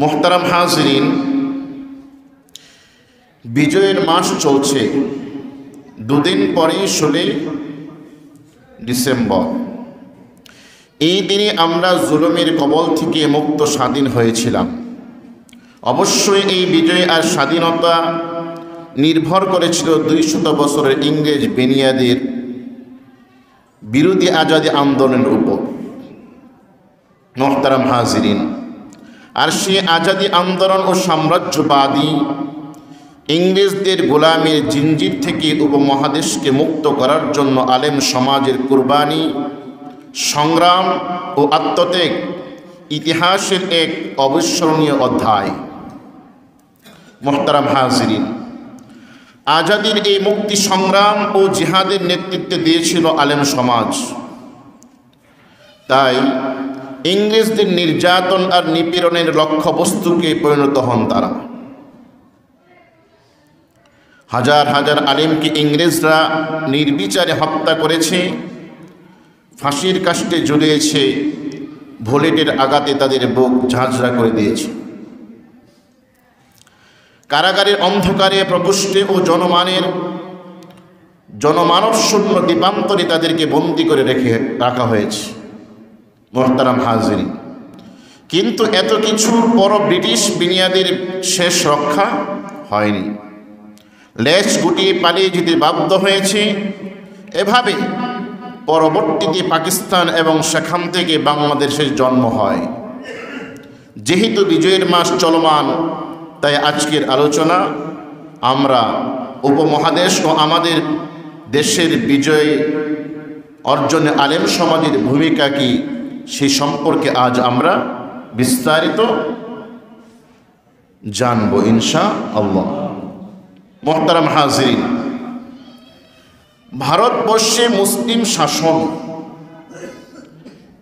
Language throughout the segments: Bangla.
মোহতারাম হাজরিন, বিজয়ের মাস চলছে। দুদিন পরেই 16 ডিসেম্বর। এই দিনে আমরা জুলুমের কবল থেকে মুক্ত স্বাধীন হয়েছিলাম। অবশ্যই এই বিজয় আর স্বাধীনতা নির্ভর করেছিল 200 বছরের ইংরেজ বেনিয়াদের বিরোধী আজাদি আন্দোলনের উপর। মোহতারাম হাজরিন, আর সে আজাদি আন্দোলন ও সাম্রাজ্যবাদী ইংরেজদের গোলামীর জিঞ্জির থেকে উপমহাদেশকে মুক্ত করার জন্য আলেম সমাজের কুরবানি, সংগ্রাম ও আত্মত্যাগ ইতিহাসের এক অবিস্মরণীয় অধ্যায়। মোহতারাম হাজরিন, আজাদির এই মুক্তি সংগ্রাম ও জিহাদের নেতৃত্ব দিয়েছিল আলেম সমাজ। তাই ইংরেজদের নির্যাতন আর নিপীড়নের লক্ষ্যবস্তুকে পরিণত হন তারা। হাজার হাজার আলেমকে ইংরেজরা নির্বিচারে হত্যা করেছে, ফাঁসির কাস্টে ঝুলিয়েছে, বুলেটের আঘাতে তাদের বুক ঝাঁঝরা করে দিয়েছে। কারাগারের অন্ধকারে প্রকোষ্ঠে ও জনমানব শূন্য দ্বীপান্তরে তাদেরকে বন্দী করে রাখা হয়েছে। মোহতারাম হাজরিন, কিন্তু এত কিছুর পর ব্রিটিশ বিনিয়াদের শেষ রক্ষা হয়নি। লেজ গুটিয়ে পালিয়ে যেতে বাধ্য হয়েছে। এভাবে পরবর্তীতে পাকিস্তান এবং সেখান থেকে বাংলাদেশের জন্ম হয়। যেহেতু বিজয়ের মাস চলমান, তাই আজকের আলোচনা আমরা উপমহাদেশ ও আমাদের দেশের বিজয় অর্জনে আলেম সমাজের ভূমিকা কি সেই সম্পর্কে আজ আমরা বিস্তারিত জানব ইনশাআল্লাহ। মোহতারাম হাজরিন, ভারতবর্ষে মুসলিম শাসন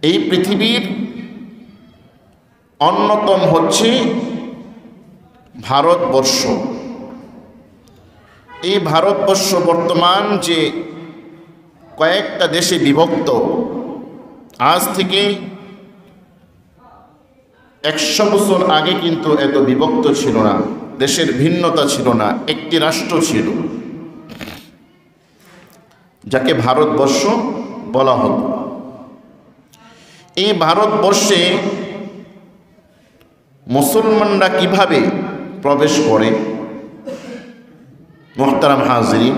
এই পৃথিবীর অন্যতম হচ্ছে ভারতবর্ষ। এই ভারতবর্ষ বর্তমান যে কয়েকটা দেশে বিভক্ত, আজ থেকে 100 বছর আগে কিন্তু এত বিভক্ত ছিল না, দেশের ভিন্নতা ছিল না, একটি রাষ্ট্র ছিল যাকে ভারতবর্ষ বলা হতো। এই ভারতবর্ষে মুসলমানরা কিভাবে প্রবেশ করে? মোহতারাম হাজরিন,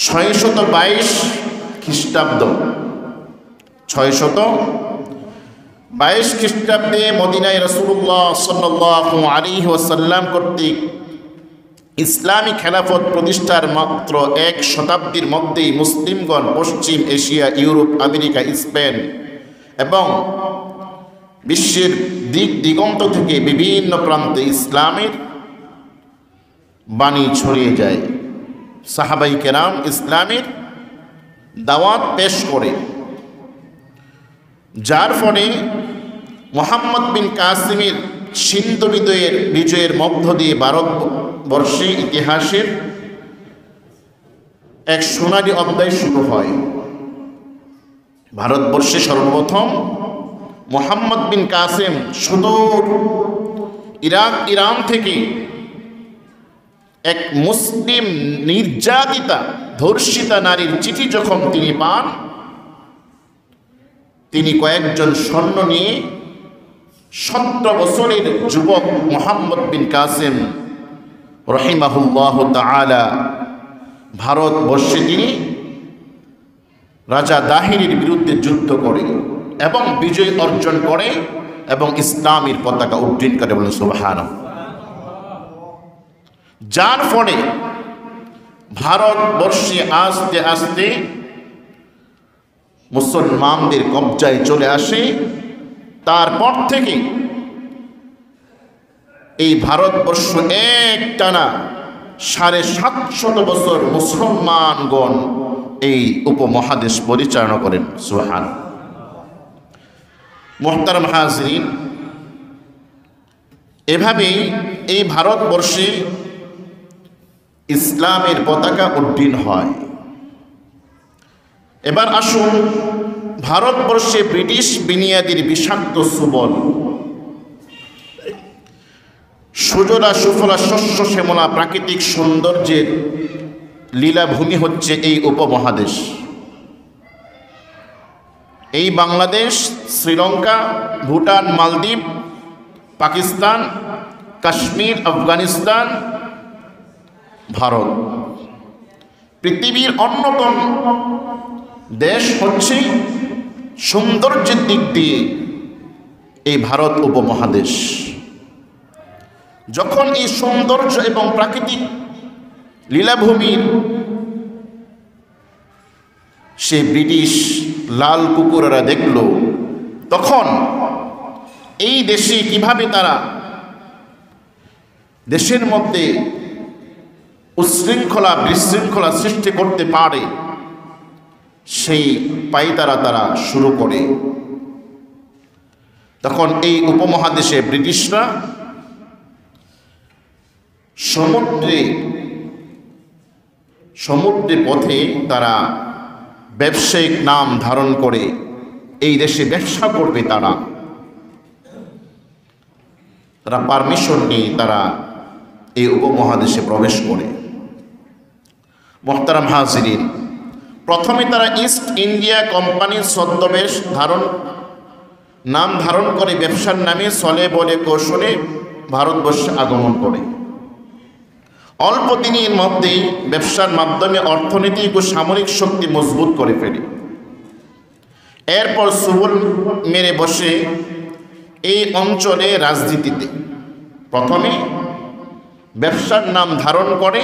622 খ্রিস্টাব্দ 622 খ্রিস্টাব্দে মদিনায় রাসূলুল্লাহ সাল্লাল্লাহু আলাইহি ওয়াসাল্লাম কর্তৃক ইসলামী খেলাফত প্রতিষ্ঠার মাত্র 1 শতাব্দীর মধ্যেই মুসলিমগণ পশ্চিম এশিয়া, ইউরোপ, আমেরিকা, স্পেন এবং বিশ্বের দিক দিগন্ত থেকে বিভিন্ন প্রান্তে ইসলামের বাণী ছড়িয়ে যায়। সাহাবাই কেরাম ইসলামের দাওয়াত পেশ করে, যার ফলে মুহাম্মদ বিন কাসিমের সিন্ধু বিজয়ের মধ্য দিয়ে ভারতবর্ষে ইতিহাসের এক সোনালী অধ্যায় শুরু হয়। ভারতবর্ষে সর্বপ্রথম মুহাম্মদ বিন কাসিম সুদূর ইরান থেকে এক মুসলিম নির্যাতিতা, ধর্ষিতা নারীর চিঠি যখন তিনি পান, তিনি কয়েকজন সৈন্য নিয়ে 17 বছরের যুবক মুহাম্মদ বিন কাসিম রহিমাহুল্লাহ তাআলা ভারতবর্ষে তিনি রাজা দাহিরির বিরুদ্ধে যুদ্ধ করে এবং বিজয় অর্জন করে এবং ইসলামের পতাকা উড্ডীন করে, বলেন সুবহানাল্লাহ। যার ফলে ভারতবর্ষে আস্তে আস্তে মুসলমানদের কবজায় চলে আসে। তারপর থেকে এই ভারতবর্ষ একটানা 750 বছর মুসলমানগণ এই উপমহাদেশ পরিচালনা করেন। সুবহানাল্লাহ। মুহতারাম হাজরিন, এভাবেই এই ভারতবর্ষে ইসলামের পতাকা উড্ডীন হয়। এবার আসুন ভারতবর্ষে ব্রিটিশ বিনিয়াদের বিষাক্ত সুবল সুজলা সুফলা শস্য শ্যামলা প্রাকৃতিক সৌন্দর্যের লীলাভূমি হচ্ছে এই উপমহাদেশ। এই বাংলাদেশ, শ্রীলঙ্কা, ভুটান, মালদ্বীপ, পাকিস্তান, কাশ্মীর, আফগানিস্তান, ভারত, পৃথিবীর অন্যতম দেশ হচ্ছে সৌন্দর্যের দিক দিয়ে এই ভারত উপমহাদেশ। যখন এই সৌন্দর্য এবং প্রাকৃতিক লীলাভূমির সে ব্রিটিশ লাল কুকুরেরা দেখল, তখন এই দেশে কিভাবে তারা দেশের মধ্যে উচ্ছৃঙ্খলা বিশৃঙ্খলা সৃষ্টি করতে পারে, সেই পায়তারা তারা শুরু করে। তখন এই উপমহাদেশে ব্রিটিশরা সমুদ্রে পথে তারা ব্যবসায়িক নাম ধারণ করে এই দেশে ব্যবসা করবে। তারা পারমিশন নিয়ে তারা এই উপমহাদেশে প্রবেশ করে। মোহতারাম হাজিরিন, প্রথমে তারা ইস্ট ইন্ডিয়া কোম্পানির ছদ্মবেশ নাম ধারণ করে ব্যবসার নামে ছলে বলে কৌশলে ভারতবর্ষে আগমন করে। অল্প দিনের মধ্যেই ব্যবসার মাধ্যমে অর্থনৈতিক ও সামরিক শক্তি মজবুত করে ফেলে। এরপর সুবল মেরে বসে এই অঞ্চলে রাজনীতিতে। প্রথমে ব্যবসার নাম ধারণ করে,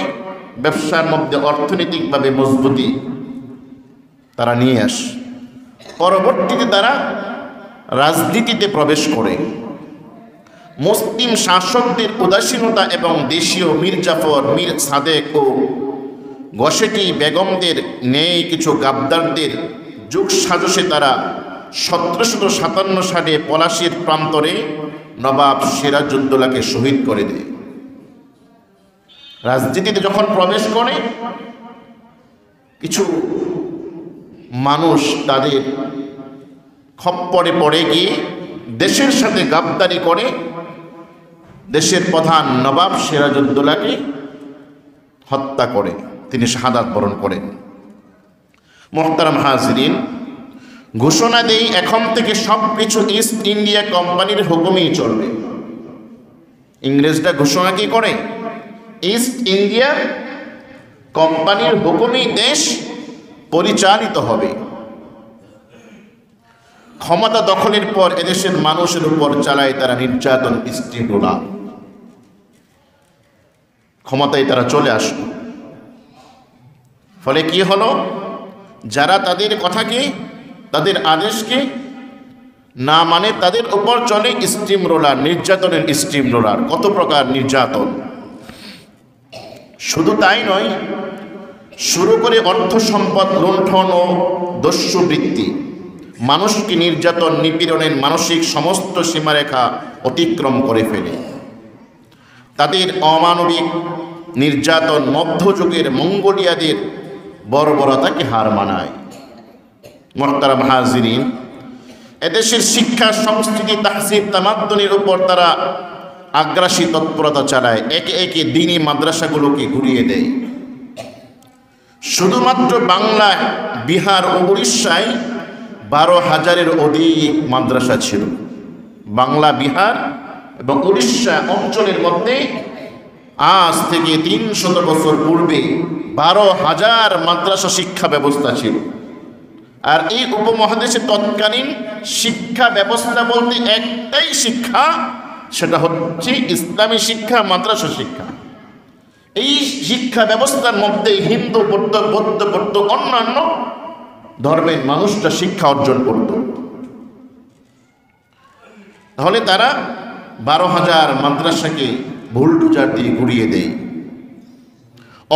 ব্যবসার মধ্যে অর্থনৈতিকভাবে মজবুতি তারা নিয়ে আসে। পরবর্তীতে তারা রাজনীতিতে প্রবেশ করে। মুসলিম শাসকদের উদাসীনতা এবং দেশীয় মীর জাফর, মীর সাদেক ও গসেটি বেগমদের নেই কিছু গাদ্দারদের যুগ সাজসে তারা 1757 সালে পলাশীর প্রান্তরে নবাব সিরাজউদ্দৌলাকে শহীদ করে দেয়। রাজনীতিতে যখন প্রবেশ করে, কিছু মানুষ তাদের খপ্পরে পড়ে গিয়ে দেশের সাথে গাদ্দারি করে দেশের প্রধান নবাব সিরাজউদ্দৌলাকে হত্যা করে তিনি শাহাদাত বরণ করেন। মোহতারাম হাজিরিন, ঘোষণা দেই এখন থেকে সব কিছু ইস্ট ইন্ডিয়া কোম্পানির হুকুমেই চলবে। ইংরেজরা ঘোষণা কি করে? ইস্ট ইন্ডিয়া কোম্পানির হুকুমেই দেশ পরিচালিত হবে। ক্ষমতা দখলের পর এদেশের মানুষের উপর চালায় তারা নির্যাতন, স্টিমুলা। ক্ষমতায় তারা চলে আসলো। ফলে কি হলো? যারা তাদের কথাকে, তাদের আদেশকে না মানে তাদের উপর চলে স্টিম রোলার, নির্যাতনের স্টিম রোলার। কত প্রকার নির্যাতন! শুধু তাই নয়, শুরু করে অর্থ সম্পদ লুণ্ঠন ও দস্যুবৃত্তি, মানুষকে নির্যাতন নিপীড়নের মানসিক সমস্ত সীমারেখা অতিক্রম করে ফেলে। তাদের অমানবিক নির্যাতন মধ্যযুগের মঙ্গোলিয়াদের বর্বরতাকে হার মানায়। মোহতারাম হাজিরিন, এদেশের শিক্ষা, সংস্কৃতি, তাহসিব, তামাদ্দুনের উপর তারা আগ্রাসী তৎপরতা চালায়। একে একে দ্বীনি মাদ্রাসাগুলোকে ঘুরিয়ে দেয়। শুধুমাত্র বাংলা, বিহার ও উড়িষ্যায় 12,000-এর অধিক মাদ্রাসা ছিল। বাংলা, বিহার এবং উড়িষ্যা অঞ্চলের মধ্যে আজ থেকে 300 বছর পূর্বে 12,000 মাদ্রাসা শিক্ষা ব্যবস্থা ছিল। আর এই উপমহাদেশে তৎকালীন শিক্ষা ব্যবস্থা বলতে একটাই শিক্ষা, সেটা হচ্ছে ইসলামী শিক্ষা, মাদ্রাসা শিক্ষা। এই শিক্ষা ব্যবস্থার মধ্যে হিন্দু, বৌদ্ধ অন্যান্য ধর্মের মানুষরা শিক্ষা অর্জন করত। তাহলে তারা 12,000 মাদ্রাসাকে বুলডোজার দিয়ে গুড়িয়ে দেয়।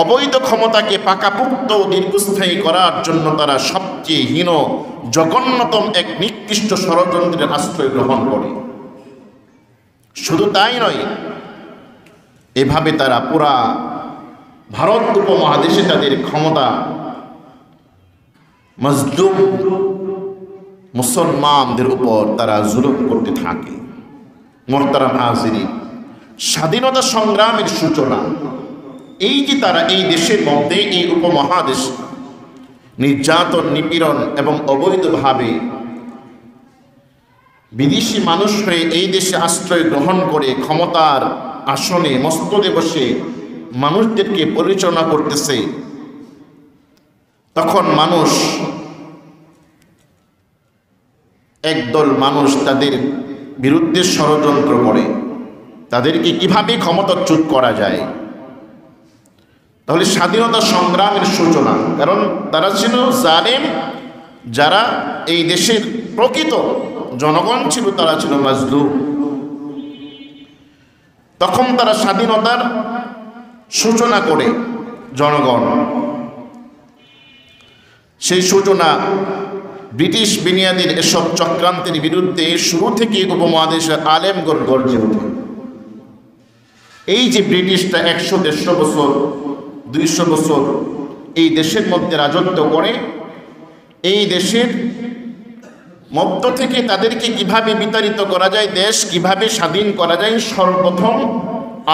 অবৈধ ক্ষমতাকে পাকাপোক্ত দীর্ঘস্থায়ী করার জন্য তারা সবচেয়ে হীন, জঘন্যতম এক নিকৃষ্ট ষড়যন্ত্রের আশ্রয় গ্রহণ করে। শুধু তাই নয়, এভাবে তারা পুরা ভারত উপমহাদেশে তাদের ক্ষমতা মজলুম মুসলমানদের উপর তারা জুলুম করতে থাকে। মোহতারাম হাজিরিন, স্বাধীনতা সংগ্রামের সূচনা। এই যে তারা এই দেশের মধ্যে, এই উপমহাদেশ নির্যাতন, নিপীড়ন এবং অবৈধভাবে বিদেশি মানুষ হয়ে এই দেশে আশ্রয় গ্রহণ করে ক্ষমতার আসনে মস্তদে বসে মানুষদেরকে পরিচালনা করতেছে, তখন মানুষ, একদল মানুষ তাদের বিরুদ্ধে ষড়যন্ত্র করে তাদেরকে কিভাবে ক্ষমতাচ্যুত করা যায়। তাহলে স্বাধীনতা সংগ্রামের সূচনা, কারণ তারা ছিল জালেম, যারা এই দেশের প্রকৃত জনগণ ছিল তারা ছিল মাজলুম। তখন তারা স্বাধীনতার সূচনা করে জনগণ, সেই সূচনা ব্রিটিশ বিনিয়াদের এসব চক্রান্তের বিরুদ্ধে শুরু থেকে উপমহাদেশের আলেমগণ গর্জে ওঠে। এই যে ব্রিটিশটা 100-150 বছর 200 বছর এই দেশের মধ্যে রাজত্ব করে, এই দেশের মধ্য থেকে তাদেরকে কিভাবে বিতাড়িত করা যায়, দেশ কিভাবে স্বাধীন করা যায়, সর্বপ্রথম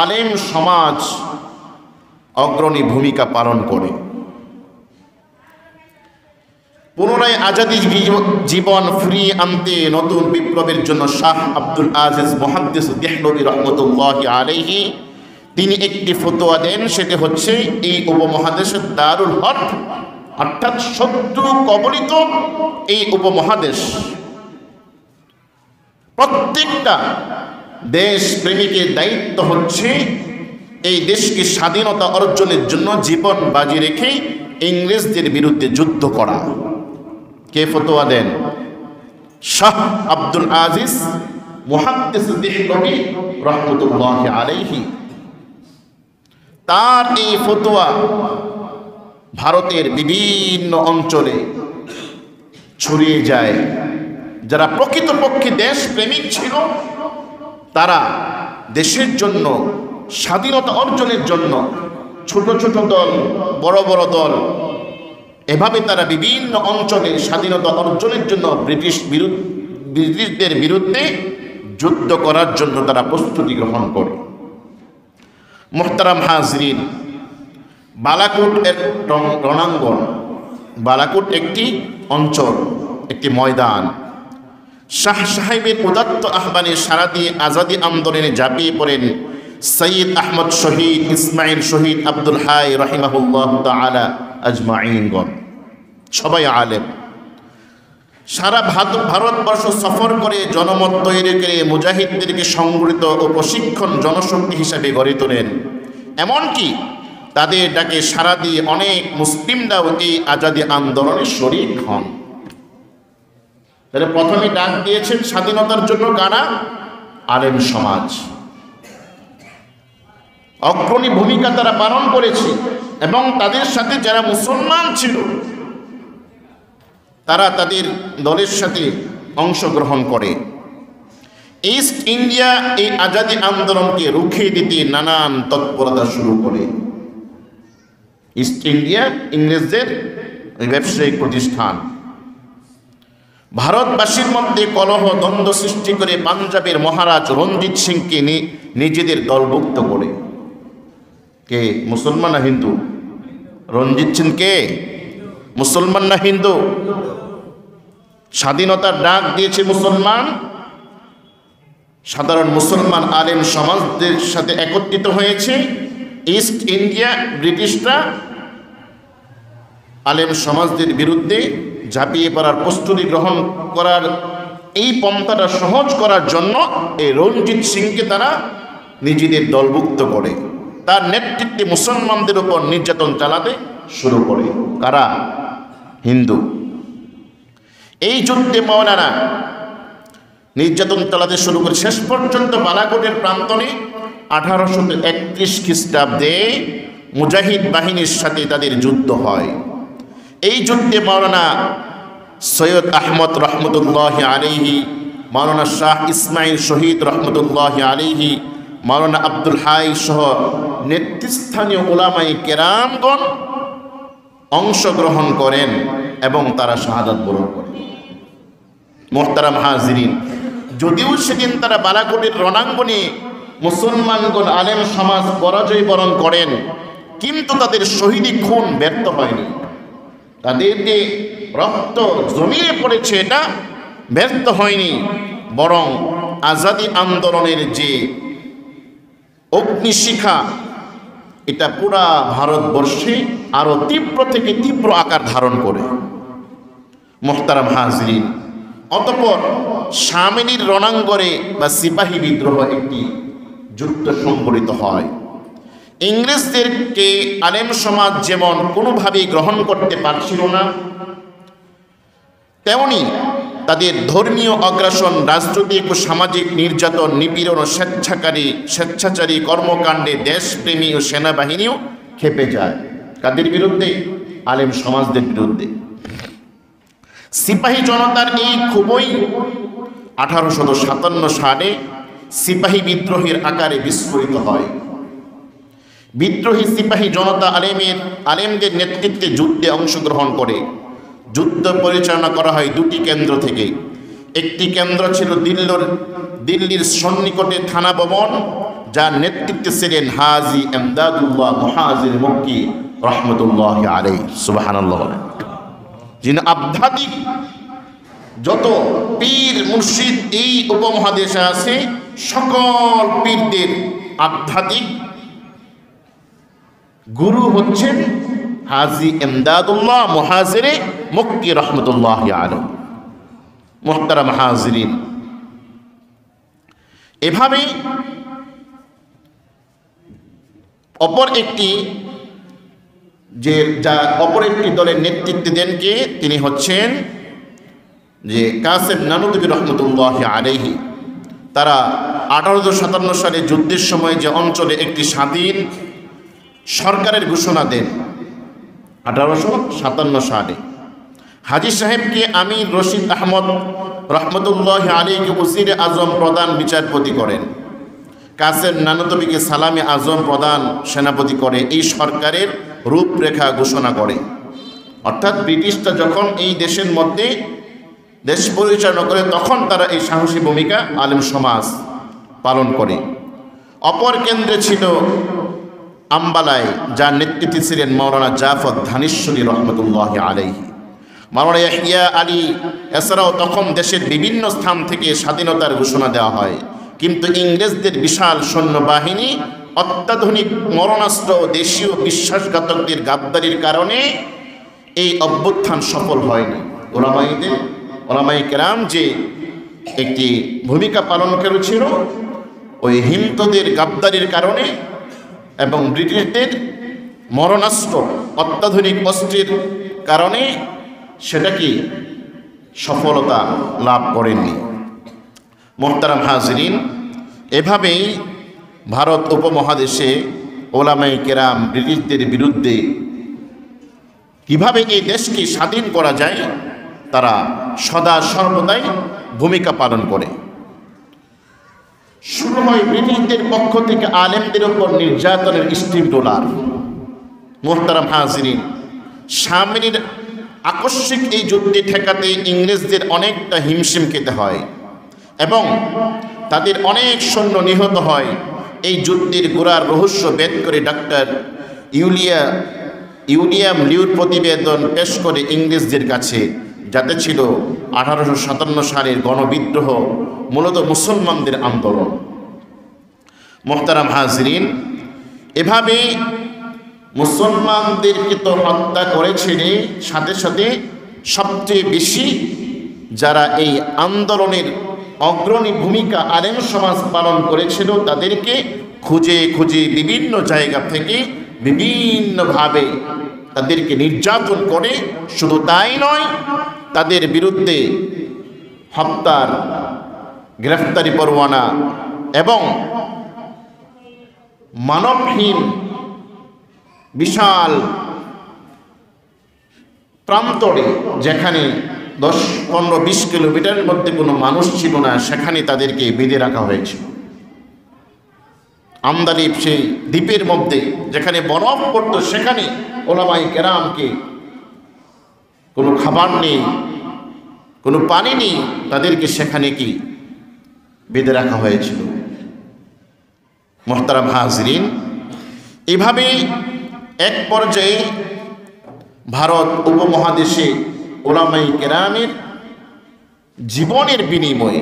আলেম সমাজ অগ্রণী ভূমিকা পালন করে। পুনরায় আজাদি জীবন ফিরিয়ে আনতে নতুন বিপ্লবের জন্য শাহ আব্দুল আজিজ মুহাদ্দিস দেহলভী রহমতুল্লাহি আলাইহি তিনি একটি ফতোয়া দেন। সেটি হচ্ছে এই উপমহাদেশের দারুল হক, অর্থাৎ শত্রু কবলিত এই উপমহাদেশ, প্রত্যেকটা দেশ প্রেমিকের দায়িত্ব হচ্ছে এই দেশকে স্বাধীনতা অর্জনের জন্য জীবন বাজি রেখে ইংরেজদের বিরুদ্ধে যুদ্ধ করা। কে ফতোয়া দেন? শাহ আব্দুল আজিজ মুহাদ্দিস দেহলভী রহমতুল্লাহি আলাইহি। তার এই ফতোয়া ভারতের বিভিন্ন অঞ্চলে ছড়িয়ে যায়। যারা প্রকৃতপক্ষে দেশ প্রেমিক ছিল, তারা দেশের জন্য, স্বাধীনতা অর্জনের জন্য ছোট ছোট দল, বড় বড় দল, এভাবে তারা বিভিন্ন অঞ্চলে স্বাধীনতা অর্জনের জন্য ব্রিটিশদের বিরুদ্ধে যুদ্ধ করার জন্য তারা প্রস্তুতি গ্রহণ করে। মুহতারাম হাজরিন, বালাকোট এর রণাঙ্গন, বালাকোট একটি অঞ্চল, একটি ময়দান। শাহ সাহেবের উদাত্ত আহ্বানে সাড়া দিয়ে আজাদি আন্দোলনে ঝাঁপিয়ে পড়েন সৈয়দ আহমদ শহীদ, ইসমাইল শহীদ, আব্দুল হাই রাহিমাহুল্লাহ তাআলা আজমাইনগণ, সবাই আলেম। সারা ভারতবর্ষ সফর করে জনমত তৈরি করে মুজাহিদদেরকে সংগঠিত ও প্রশিক্ষণ জনশক্তি হিসাবে গড়ে তোলেন। এমনকি তাদের ডাকে সাড়া দিয়ে অনেক মুসলিমরাও এই আজাদি আন্দোলনে শরীক হন। তাহলে প্রথমে ডাক দিয়েছেন স্বাধীনতার জন্য কারা? আলেম সমাজ। অগ্রণী ভূমিকা তারা পালন করেছে এবং তাদের সাথে যারা মুসলমান ছিল তারা তাদের দলের সাথে অংশগ্রহণ করে। ইস্ট ইন্ডিয়া এই আজাদি আন্দোলনকে রুখে দিতে নানান তৎপরতা শুরু করে। ইস্ট ইন্ডিয়া ইংরেজদের ব্যবসায়িক প্রতিষ্ঠান। ভারতবাসীর মধ্যে কলহ দ্বন্দ্ব সৃষ্টি করে পাঞ্জাবের মহারাজ রঞ্জিত সিংকে নিজেদের দলভুক্ত করে। কে? মুসলমান না হিন্দু? রঞ্জিত সিং কে? মুসলমান না হিন্দু? স্বাধীনতার ডাক দিয়েছে মুসলমান। সাধারণ মুসলমান আলেম সমাজদের সাথে একত্রিত হয়েছে। ইস্ট ইন্ডিয়া ব্রিটিশরা আলেম সমাজদের বিরুদ্ধে ঝাঁপিয়ে পড়ার প্রস্তুতি গ্রহণ করার এই পন্থাটা সহজ করার জন্য এই রঞ্জিত সিংকে তারা নিজেদের দলভুক্ত করে। তার নেতৃত্বে মুসলমানদের উপর নির্যাতন চালাতে শুরু করে। কারা? হিন্দু। এই যুদ্ধে মাওলানা নির্যাতন চালাতে শুরু করে শেষ পর্যন্ত বালাকোটের প্রান্তরে 1831 খ্রিস্টাব্দে মুজাহিদ বাহিনীর সাথে তাদের যুদ্ধ হয়। এই যুদ্ধে মাওলানা সৈয়দ আহমদ রহমতুল্লাহ আলাইহি, মাওলানা শাহ ইসমাইল শহীদ রহমতুল্লাহ আলাইহি, মাওলানা আব্দুল হাই সহ নেতৃস্থানীয় উলামায়ে কেরামগণ অংশগ্রহণ করেন এবং তারা শাহাদাত বরণ করেন। মুহতারাম হাজিরিন, যদিও সেদিন তারা বালাকোটের রণাঙ্গনে মুসলমানগণ আলেম সমাজ পরাজয় বরণ করেন, কিন্তু তাদের শহীদি খুন ব্যর্থ হয়নি। তাদের যে রক্ত জমিয়ে পড়েছে এটা ব্যর্থ হয়নি, বরং আজাদি আন্দোলনের যে অগ্নিশিখা এটা পুরা ভারতবর্ষে আরো তীব্র থেকে তীব্র আকার ধারণ করে। মুহতারাম হাজরিন, অতঃপর শামিনীর রণাঙ্গনে বা সিপাহী বিদ্রোহ একটি যুদ্ধ সংঘটিত হয়। ইংরেজদেরকে আলেম সমাজ যেমন কোনোভাবেই গ্রহণ করতে পারছিল না, তেমনি তাদের ধর্মীয় অগ্রাসন, রাজনৈতিক ও সামাজিক নির্যাতন, নিপীড়ন ও স্বেচ্ছাচারী কর্মকাণ্ডে দেশপ্রেমী ও সেনাবাহিনীও খেপে যায়। কাদের বিরুদ্ধে? আলেম সমাজদের বিরুদ্ধে। সিপাহী জনতার এই ক্ষোভই 1857 সালে সিপাহী বিদ্রোহের আকারে বিস্ফোরিত হয়। বিদ্রোহী সিপাহী জনতা আলেমদের নেতৃত্বে যুদ্ধে অংশগ্রহণ করে। যুদ্ধ পরিচালনা করা হয় দুটি কেন্দ্র থেকে। একটি কেন্দ্র ছিল দিল্লির সন্নিকটে থানা ভবন, যার নেতৃত্বে ছিলেন হাজী এমদাদুল্লাহ মুহাজির মক্কি রহমতুল্লাহ আলাইহি, সুবহানাল্লাহ। যিনি আধ্যাত্মিক যত পীর মুর্শিদ এই উপমহাদেশে আছে, সকল পীরদের আধ্যাত্মিক গুরু হচ্ছেন হাজী এমদাদুল্লাহ মুহাজির মক্কি রহমতুল্লাহ আলাইহি। মুহতারাম হাজিরিন, এভাবে অপর একটি দলের নেতৃত্ব দেন কে? তিনি হচ্ছেন যে কাসেম নানুতুবি রহমতুল্লাহ আলাইহি। তারা 1857 সালে যুদ্ধের সময় যে অঞ্চলে একটি স্বাধীন সরকারের ঘোষণা দেন, 1857 সালে হাজী সাহেবকে আমির রশিদ আহমদ রহমতুল্লাহ আলাইহিকে ওজির আজম প্রধান বিচারপতি করেন, কাসেম নানুতুবিকে সালামে আজম প্রধান সেনাপতি করে এই সরকারের রূপরেখা ঘোষণা করে। অর্থাৎ ব্রিটিশরা যখন এই দেশের মধ্যে দেশ পরিচালনা করে, তখন তারা এই সাহসী ভূমিকা আলেম সমাজ পালন করে। অপর কেন্দ্রে ছিল আম্বালায়, যার নেতৃত্বে ছিলেন মাওলানা জাফর ধানেশ্বরী রহমতুল্লাহ আলাইহি। মাওলানা ইয়াহিয়া আলী এছাড়াও তখন দেশের বিভিন্ন স্থান থেকে স্বাধীনতার ঘোষণা দেওয়া হয়, কিন্তু ইংরেজদের বিশাল সৈন্যবাহিনী, অত্যাধুনিক মরণাস্ত্র ও দেশীয় বিশ্বাসঘাতকদের গাদ্দারির কারণে এই অভ্যুত্থান সফল হয়নি। ওলামায়ে কেরাম যে একটি ভূমিকা পালন করেছিল, ওই হিন্দুদের গাদ্দারির কারণে এবং ব্রিটিশদের মরণাস্ত্র অত্যাধুনিক অস্ত্রের কারণে সেটা কি সফলতা লাভ করেননি। মুহতারাম হাজরিন, এভাবেই ভারত উপমহাদেশে ওলামায়ে কেরাম ব্রিটিশদের বিরুদ্ধে কিভাবে এই দেশকে স্বাধীন করা যায় তারা সদা সর্বদাই ভূমিকা পালন করে। শুরু হয় ব্রিটিশদের পক্ষ থেকে আলেমদের উপর নির্যাতনের স্টিম রোলার। মুহতারাম হাজরিন, শামিনীর আকস্মিক এই যুদ্ধে ঠেকাতে ইংরেজদের অনেকটা হিমশিম খেতে হয় এবং তাদের অনেক সৈন্য নিহত হয়। এই যুদ্ধের গোড়ার রহস্য বেদ করে ডাক্তার উইলিয়াম লিউর প্রতিবেদন পেশ করে ইংরেজদের কাছে, যাতে ছিল 1857 সালের গণবিদ্রোহ মূলত মুসলমানদের আন্দোলন। মুহতারাম হাজরিন, এভাবে মুসলমানদেরকে তো হত্যা করেছিল, সাথে সাথে সবচেয়ে বেশি যারা এই আন্দোলনের অগ্রণী ভূমিকা আলেম সমাজ পালন করেছিল, তাদেরকে খুঁজে খুঁজে বিভিন্ন জায়গা থেকে বিভিন্নভাবে তাদেরকে নির্যাতন করে। শুধু তাই নয়, তাদের বিরুদ্ধে হত্যার গ্রেফতারি পরোয়ানা এবং মানবহীন বিশাল প্রান্তরে, যেখানে 10-15-20 কিলোমিটারের মধ্যে কোনো মানুষ ছিল না, সেখানে তাদেরকে বেঁধে রাখা হয়েছিল। আমদালিব সেই দ্বীপের মধ্যে যেখানে বরফ পড়তো, সেখানে ওলামায়ে কেরামকে কোনো খাবার নেই, কোনো পানি নেই, তাদেরকে সেখানে কি বেঁধে রাখা হয়েছিল। মোহতারাম হাজরিন, এভাবেই এক পর্যায়ে ভারত উপমহাদেশে উলামায়ে কেরামের জীবনের বিনিময়ে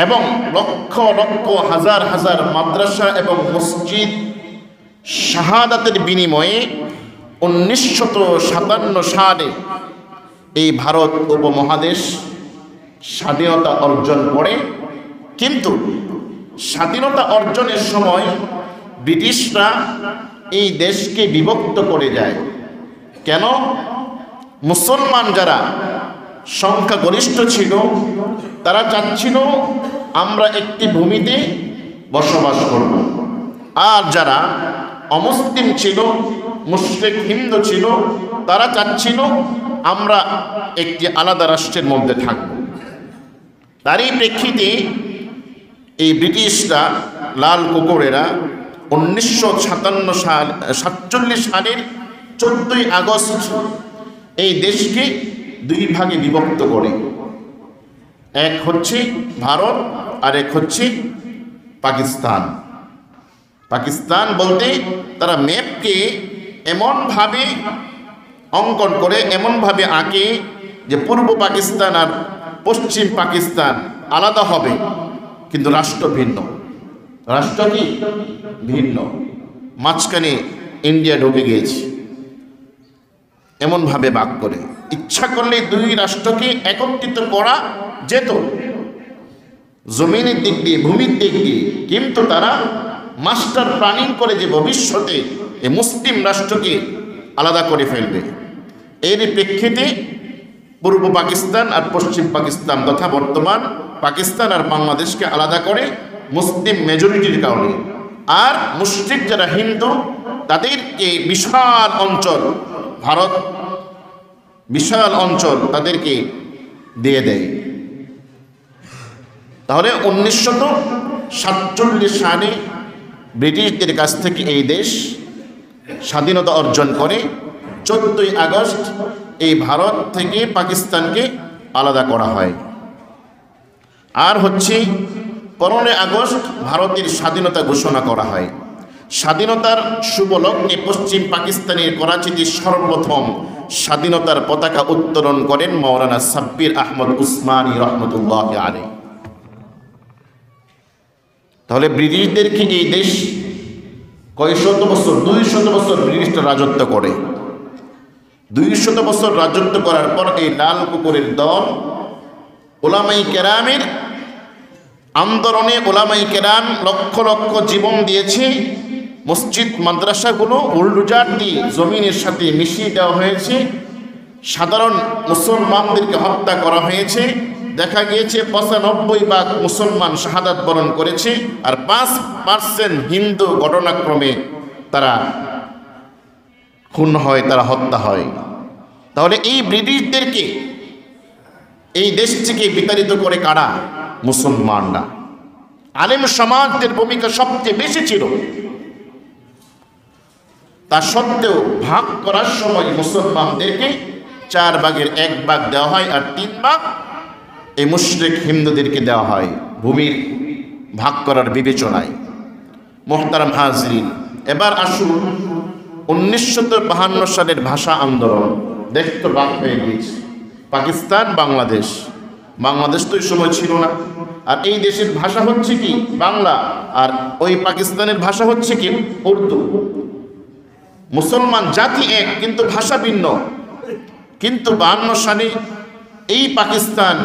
এবং লক্ষ লক্ষ হাজার হাজার মাদ্রাসা এবং মসজিদ শাহাদাতের বিনিময়ে 1957 সালে এই ভারত উপমহাদেশ স্বাধীনতা অর্জন করে। কিন্তু স্বাধীনতা অর্জনের সময় ব্রিটিশরা এই দেশকে বিভক্ত করে যায়। কেন? মুসলমান যারা সংখ্যাগরিষ্ঠ ছিল তারা চাচ্ছিল আমরা একটি ভূমিতে বসবাস করব, আর যারা অমুসলিম ছিল, মুশরিক হিন্দু ছিল, তারা চাচ্ছিল আমরা একটি আলাদা রাষ্ট্রের মধ্যে থাকব। তারই প্রেক্ষিতে এই ব্রিটিশরা, লাল কুকুরেরা 1947 সালের 14ই আগস্ট এই দেশকে দুই ভাগে বিভক্ত করে। এক হচ্ছে ভারত আর এক হচ্ছে পাকিস্তান। পাকিস্তান বলতে তারা ম্যাপকে এমনভাবে অঙ্কন করে, এমনভাবে আঁকে যে পূর্ব পাকিস্তান আর পশ্চিম পাকিস্তান আলাদা হবে, কিন্তু রাষ্ট্র ভিন্ন। রাষ্ট্র কি ভিন্ন, মাঝখানে ইন্ডিয়া ঢুকে গিয়েছে, এমনভাবে ভাগ করে। ইচ্ছা করলে দুই রাষ্ট্রকে একত্রিত করা যেত জমিনের দিক দিয়ে, ভূমির দিক দিয়ে, কিন্তু তারা মাস্টার প্ল্যানিং করে যে ভবিষ্যতে এই মুসলিম রাষ্ট্রকে আলাদা করে ফেলবে। এর প্রেক্ষিতে পূর্ব পাকিস্তান আর পশ্চিম পাকিস্তান তথা বর্তমান পাকিস্তান আর বাংলাদেশকে আলাদা করে মুসলিম মেজরিটির কারণে। আর মুশরিক যারা হিন্দু তাদেরকে বিশাল অঞ্চল, ভারত বিশাল অঞ্চল তাদেরকে দিয়ে দেয়। তাহলে 1947 সালে ব্রিটিশদের কাছ থেকে এই দেশ স্বাধীনতা অর্জন করে। 14ই আগস্ট এই ভারত থেকে পাকিস্তানকে আলাদা করা হয়। আর হচ্ছে 15 আগস্ট ভারতের স্বাধীনতা ঘোষণা করা হয়। স্বাধীনতার শুভ লগ্নে পশ্চিম পাকিস্তানের করাচিতে সর্বপ্রথম স্বাধীনতার পতাকা উত্তোলন করেন মাওলানা সাব্বির আহমদ উসমানী রহমতুল্লাহ আলাইহি। তাহলে ব্রিটিশদেরকে এই দেশ কয়শত বছর, 200 বছর ব্রিটিশরা রাজত্ব করে। 200 বছর রাজত্ব করার পর এই লাল কুকুরের দল উলামায়ে কেরামের আন্দোলনে, উলামায়ে কেরাম লক্ষ লক্ষ জীবন দিয়েছে। মসজিদ মাদ্রাসাগুলো বুলডোজার দিয়ে জমিনের সাথে মিশিয়ে দেওয়া হয়েছে। সাধারণ মুসলমানদেরকে হত্যা করা হয়েছে। দেখা গিয়েছে 95% মুসলমান শাহাদাত বরণ করেছে, আর 5% হিন্দু ঘটনাক্রমে তারা খুন হয়, তারা হত্যা হয়। তাহলে এই ব্রিটিশদেরকে এই দেশ থেকে বিতাড়িত করে কারা? মুসলমানরা। আলেম সমাজের ভূমিকা সবচেয়ে বেশি ছিল। তা সত্ত্বেও ভাগ করার সময় মুসলমানদেরকে 4 ভাগের 1 ভাগ দেওয়া হয়, আর 3 ভাগ এই মুশরিক হিন্দুদেরকে দেওয়া হয় ভূমির ভাগ করার বিবেচনায়। মুহতারাম হাজরিন, এবার আসুন 1952 সালের ভাষা আন্দোলন। দেশ তো ভাগ হয়ে গিয়েছে, পাকিস্তান, বাংলাদেশ। বাংলাদেশ তো এই সময় ছিল না। আর এই দেশের ভাষা হচ্ছে কি? বাংলা। আর ওই পাকিস্তানের ভাষা হচ্ছে কি? উর্দু। মুসলমান জাতি এক, কিন্তু ভাষা ভিন্ন। কিন্তু 52 সালে এই পাকিস্তান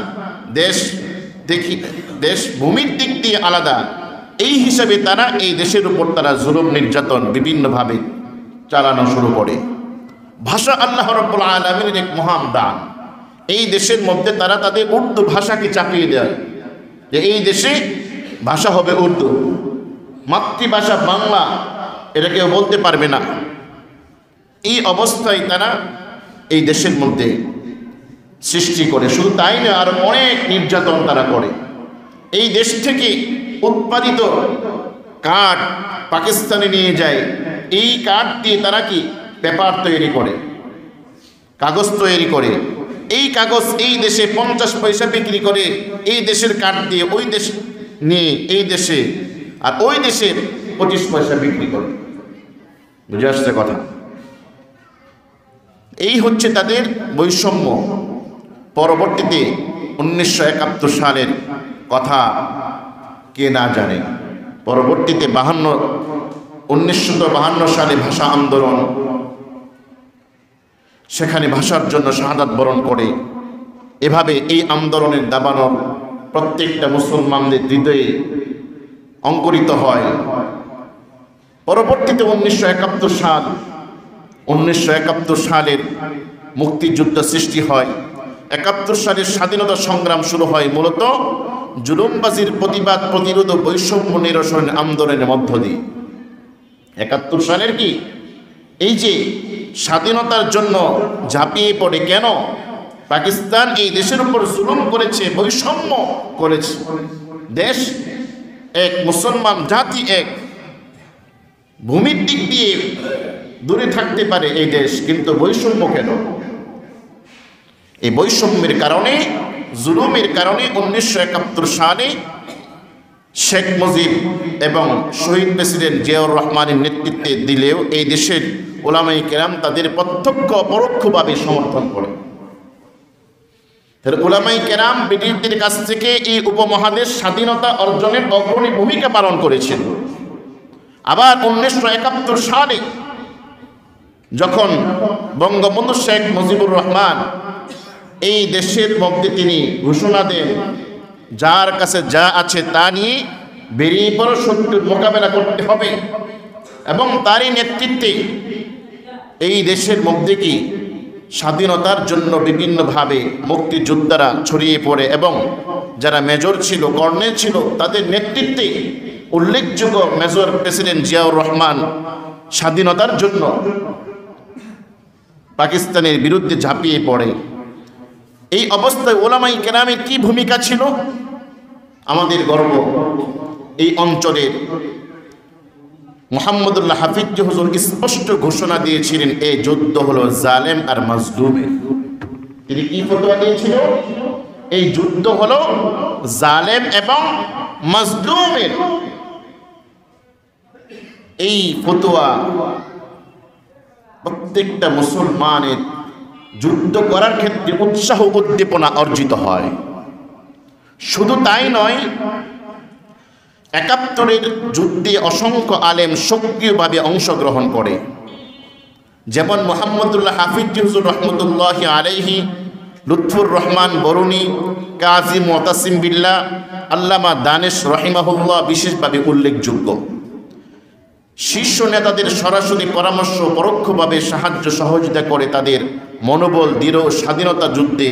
দেশ ভূমির দিক দিয়ে আলাদা, এই হিসাবে তারা এই দেশের উপর তারা জুলুম নির্যাতন বিভিন্নভাবে চালানো শুরু করে। ভাষা আল্লাহ রাব্বুল আলামিনের এক মহান দান। এই দেশের মধ্যে তারা তাদের উর্দু ভাষাকে চাপিয়ে দেয় যে এই দেশে ভাষা হবে উর্দু, মাতৃভাষা বাংলা এটা কেউ বলতে পারবে না। এই অবস্থায় তারা এই দেশের মধ্যে সৃষ্টি করে। শুধু তাই না, আর অনেক নির্যাতন তারা করে। এই দেশ থেকে উৎপাদিত কাঠ পাকিস্তানে নিয়ে যায়। এই কাঠ দিয়ে তারা কি পেপার তৈরি করে, কাগজ তৈরি করে। এই কাগজ এই দেশে 50 পয়সা বিক্রি করে। এই দেশের কাঠ দিয়ে ওই দেশ নিয়ে এই দেশে, আর ওই দেশের 25 পয়সা বিক্রি করে। বুঝে আসছে কথা? এই হচ্ছে তাদের বৈষম্য। পরবর্তীতে 1971 সালের কথা কে না জানে, পরবর্তীতে 1952 সালে ভাষা আন্দোলন, সেখানে ভাষার জন্য শাহাদাত বরণ করে। এভাবে এই আন্দোলনের দাবানল প্রত্যেকটা মুসলমানদের হৃদয়ে অঙ্কুরিত হয়। পরবর্তীতে 1971 সালের মুক্তিযুদ্ধ সৃষ্টি হয়। 71 সালের স্বাধীনতা সংগ্রাম শুরু হয় মূলত জুলুমবাজির প্রতিবাদ, প্রতিরোধ ও বৈষম্য নিরসনের আন্দোলনের মধ্য দিয়ে। 71 সালের কি এই যে স্বাধীনতার জন্য ঝাঁপিয়ে পড়ে, কেন? পাকিস্তান এই দেশের উপর জুলুম করেছে, বৈষম্য করেছে। দেশ এক, মুসলমান জাতি এক, ভূমির দিক দিয়ে দূরে থাকতে পারে এই দেশ, কিন্তু বৈষম্য কেন? এই বৈষম্যের কারণে, জুলুমের কারণে 1971 সালে শেখ মুজিব এবং শহীদ প্রেসিডেন্ট জিয়াউর রহমানের নেতৃত্বে দিলেও এই দেশের উলামায়ে কেরাম তাদের প্রত্যক্ষ পরোক্ষভাবে সমর্থন করে। উলামায়ে কেরাম ব্রিটিশদের কাছ থেকে এই উপমহাদেশ স্বাধীনতা অর্জনের অগ্রণী ভূমিকা পালন করেছিল। আবার 1971 সালে যখন বঙ্গবন্ধু শেখ মুজিবুর রহমান এই দেশের মধ্যে তিনি ঘোষণা দেন, যার কাছে যা আছে তা নিয়ে বেরিয়ে পড়ো, শত্রুর মোকাবেলা করতে হবে, এবং তারই নেতৃত্বে এই দেশের মধ্যে কি স্বাধীনতার জন্য বিভিন্নভাবে মুক্তিযোদ্ধারা ছড়িয়ে পড়ে, এবং যারা মেজর ছিল, কর্নেল ছিল, তাদের নেতৃত্বে উল্লেখযোগ্য মেজর প্রেসিডেন্ট জিয়াউর রহমান স্বাধীনতার জন্য পাকিস্তানের বিরুদ্ধে ঝাঁপিয়ে পড়ে। এই অবস্থায় উলামায়ে কেরামের কি ভূমিকা ছিল? আমাদের গর্ব, এই অঞ্চলের মুহাম্মদুল্লাহ হাফিজ হুজুর স্পষ্ট ঘোষণা দিয়েছিলেন, এই যুদ্ধ হলো জালেম আর মাজলুমের। তিনি কি ফতোয়া দিয়েছিলেন? এই যুদ্ধ হলো জালেম এবং মাজলুমের। এই ফতোয়া প্রত্যেকটা মুসলমানের যুদ্ধ করার ক্ষেত্রে উৎসাহ উদ্দীপনা অর্জিত হয়। শুধু তাই নয়, 71-এর যুদ্ধে অসংখ্য আলেম সক্রিয়ভাবে অংশগ্রহণ করে, যেমন মুহাম্মদুল্লাহ হাফিজ হুজুর রহমতুল্লাহি আলাইহি, লুৎফুর রহমান বরুণী, কাজী মুতাসিম বিল্লাহ, আল্লামা দানেশ রহিমাহুল্লাহ বিশেষভাবে উল্লেখযোগ্য। শীর্ষ নেতাদের সরাসরি পরামর্শ, পরোক্ষভাবে সাহায্য সহযোগিতা করে তাদের মনোবল দৃঢ়, স্বাধীনতা যুদ্ধে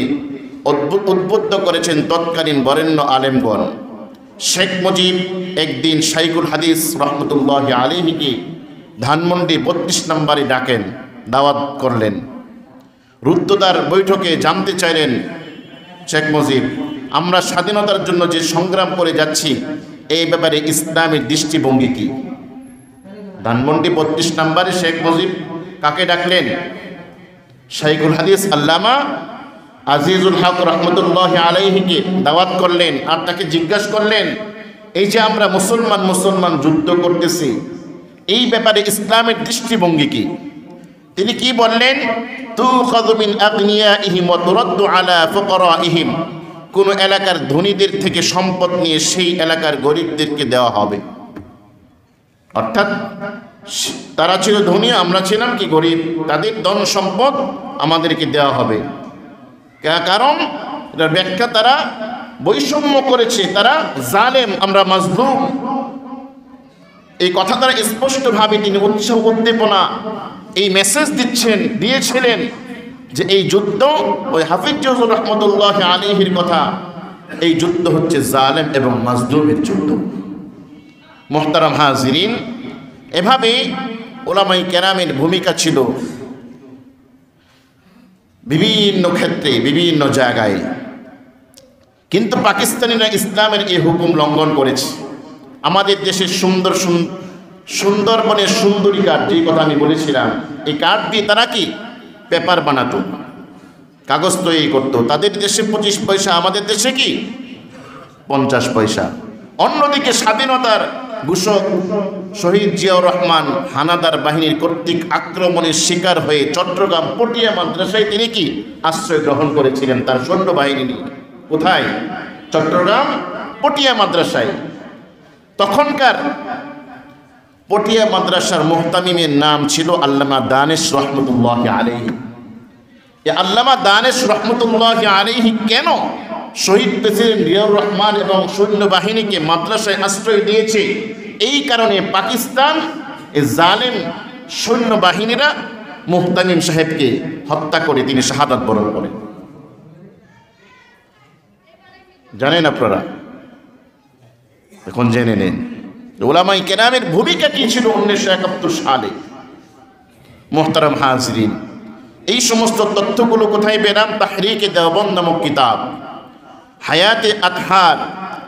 উদ্বুদ্ধ করেছেন তৎকালীন বরেণ্য আলেমগণ। শেখ মুজিব একদিন শাইখুল হাদিস রহমতুল্লাহি আলাইহিকে ধানমন্ডি 32 নম্বরে ডাকেন, দাওয়াত করলেন। রুদ্ধদ্বার বৈঠকে জানতে চাইলেন শেখ মুজিব, আমরা স্বাধীনতার জন্য যে সংগ্রাম করে যাচ্ছি, এই ব্যাপারে ইসলামের দৃষ্টিভঙ্গি কি? ধানমন্ডি 32 নম্বরে শেখ মুজিব কাকে ডাকলেন? শাইখুল হাদিস আল্লামা আজিজুল হক রহমতুল্লাহি আলাইহিকে দাওয়াত করলেন, আর তাকে জিজ্ঞাসা করলেন, এই যে আমরা মুসলমান যুদ্ধ করতেছি, এই ব্যাপারে ইসলামের দৃষ্টিভঙ্গি কি? তিনি কি বললেন? তুখাযু মিন আগনিয়াইহিম ওয়া তুরাদ্দু আলা ফুকারাইহিম, কোন এলাকার ধনীদের থেকে সম্পদ নিয়ে সেই এলাকার গরিবদেরকে দেওয়া হবে। অর্থাৎ তারা ছিল ধনী, আমরা ছিলাম কি গরিব, তাদের ধন সম্পদ আমাদেরকে দেওয়া হবে। কারণ এটার ব্যাখ্যা, তারা বৈষম্য করেছে, তারা জালেম, আমরা মাজলুম। এই কথা দ্বারা স্পষ্টভাবে তিনি উৎসাহ উদ্দীপনা, এই মেসেজ দিয়েছিলেন যে এই যুদ্ধ, ওই হাফিজ হুজুর রহমতুল্লাহি আলাইহির কথা, এই যুদ্ধ হচ্ছে জালেম এবং মাজলুমের যুদ্ধ। মুহতারাম হাজিরিন, এভাবে উলামায়ে কেরামের ভূমিকা ছিল বিভিন্ন ক্ষেত্রে, বিভিন্ন জায়গায়। কিন্তু পাকিস্তানিরা ইসলামের এই হুকুম লঙ্ঘন করেছে। আমাদের দেশের সুন্দরবনের সুন্দরী কাঠ, যেই কথা আমি বলেছিলাম, এই কাঠ দিয়ে তারা কি পেপার বানাতো, কাগজ তৈরি করতো। তাদের দেশে 25 পয়সা, আমাদের দেশে কি 50 পয়সা। অন্যদিকে স্বাধীনতার ঘোষক শহীদ জিয়াউর রহমান হানাদার বাহিনীর কর্তৃক আক্রমণের শিকার হয়ে চট্টগ্রাম পটিয়া মাদ্রাসায় তিনি কি আশ্রয় গ্রহণ করেছিলেন তার সৈন্যবাহিনী নিয়ে। কোথায়? চট্টগ্রাম পটিয়া মাদ্রাসায়। তখনকার পটিয়া মাদ্রাসার মুহতামিমের নাম ছিল আল্লামা দানেশ রহমতুল্লাহ আলাইহি। আল্লামা দানেশ রহমতুল্লাহ আলাইহি কেন শহীদ প্রেসিডেন্ট জিয়াউর রহমান এবং সৈন্যবাহিনীকে মাদ্রাসায় আশ্রয় দিয়েছে? এই কারণে পাকিস্তান জালেম সৈন্যবাহিনীরা মুহতামিম সাহেবকে হত্যা করে তিনি শাহাদাত বরণ করেন। জানেন আপনারা? এখন জেনে নেন উলামায়ে কেরামের ভূমিকা কি ছিল 1971 সালে। মুহতারাম হাজরিন, এই সমস্ত তথ্যগুলো কোথায় পেলাম? তাহরিকে দেওবন্দ নামক কিতাব, হায়াতে আতহার,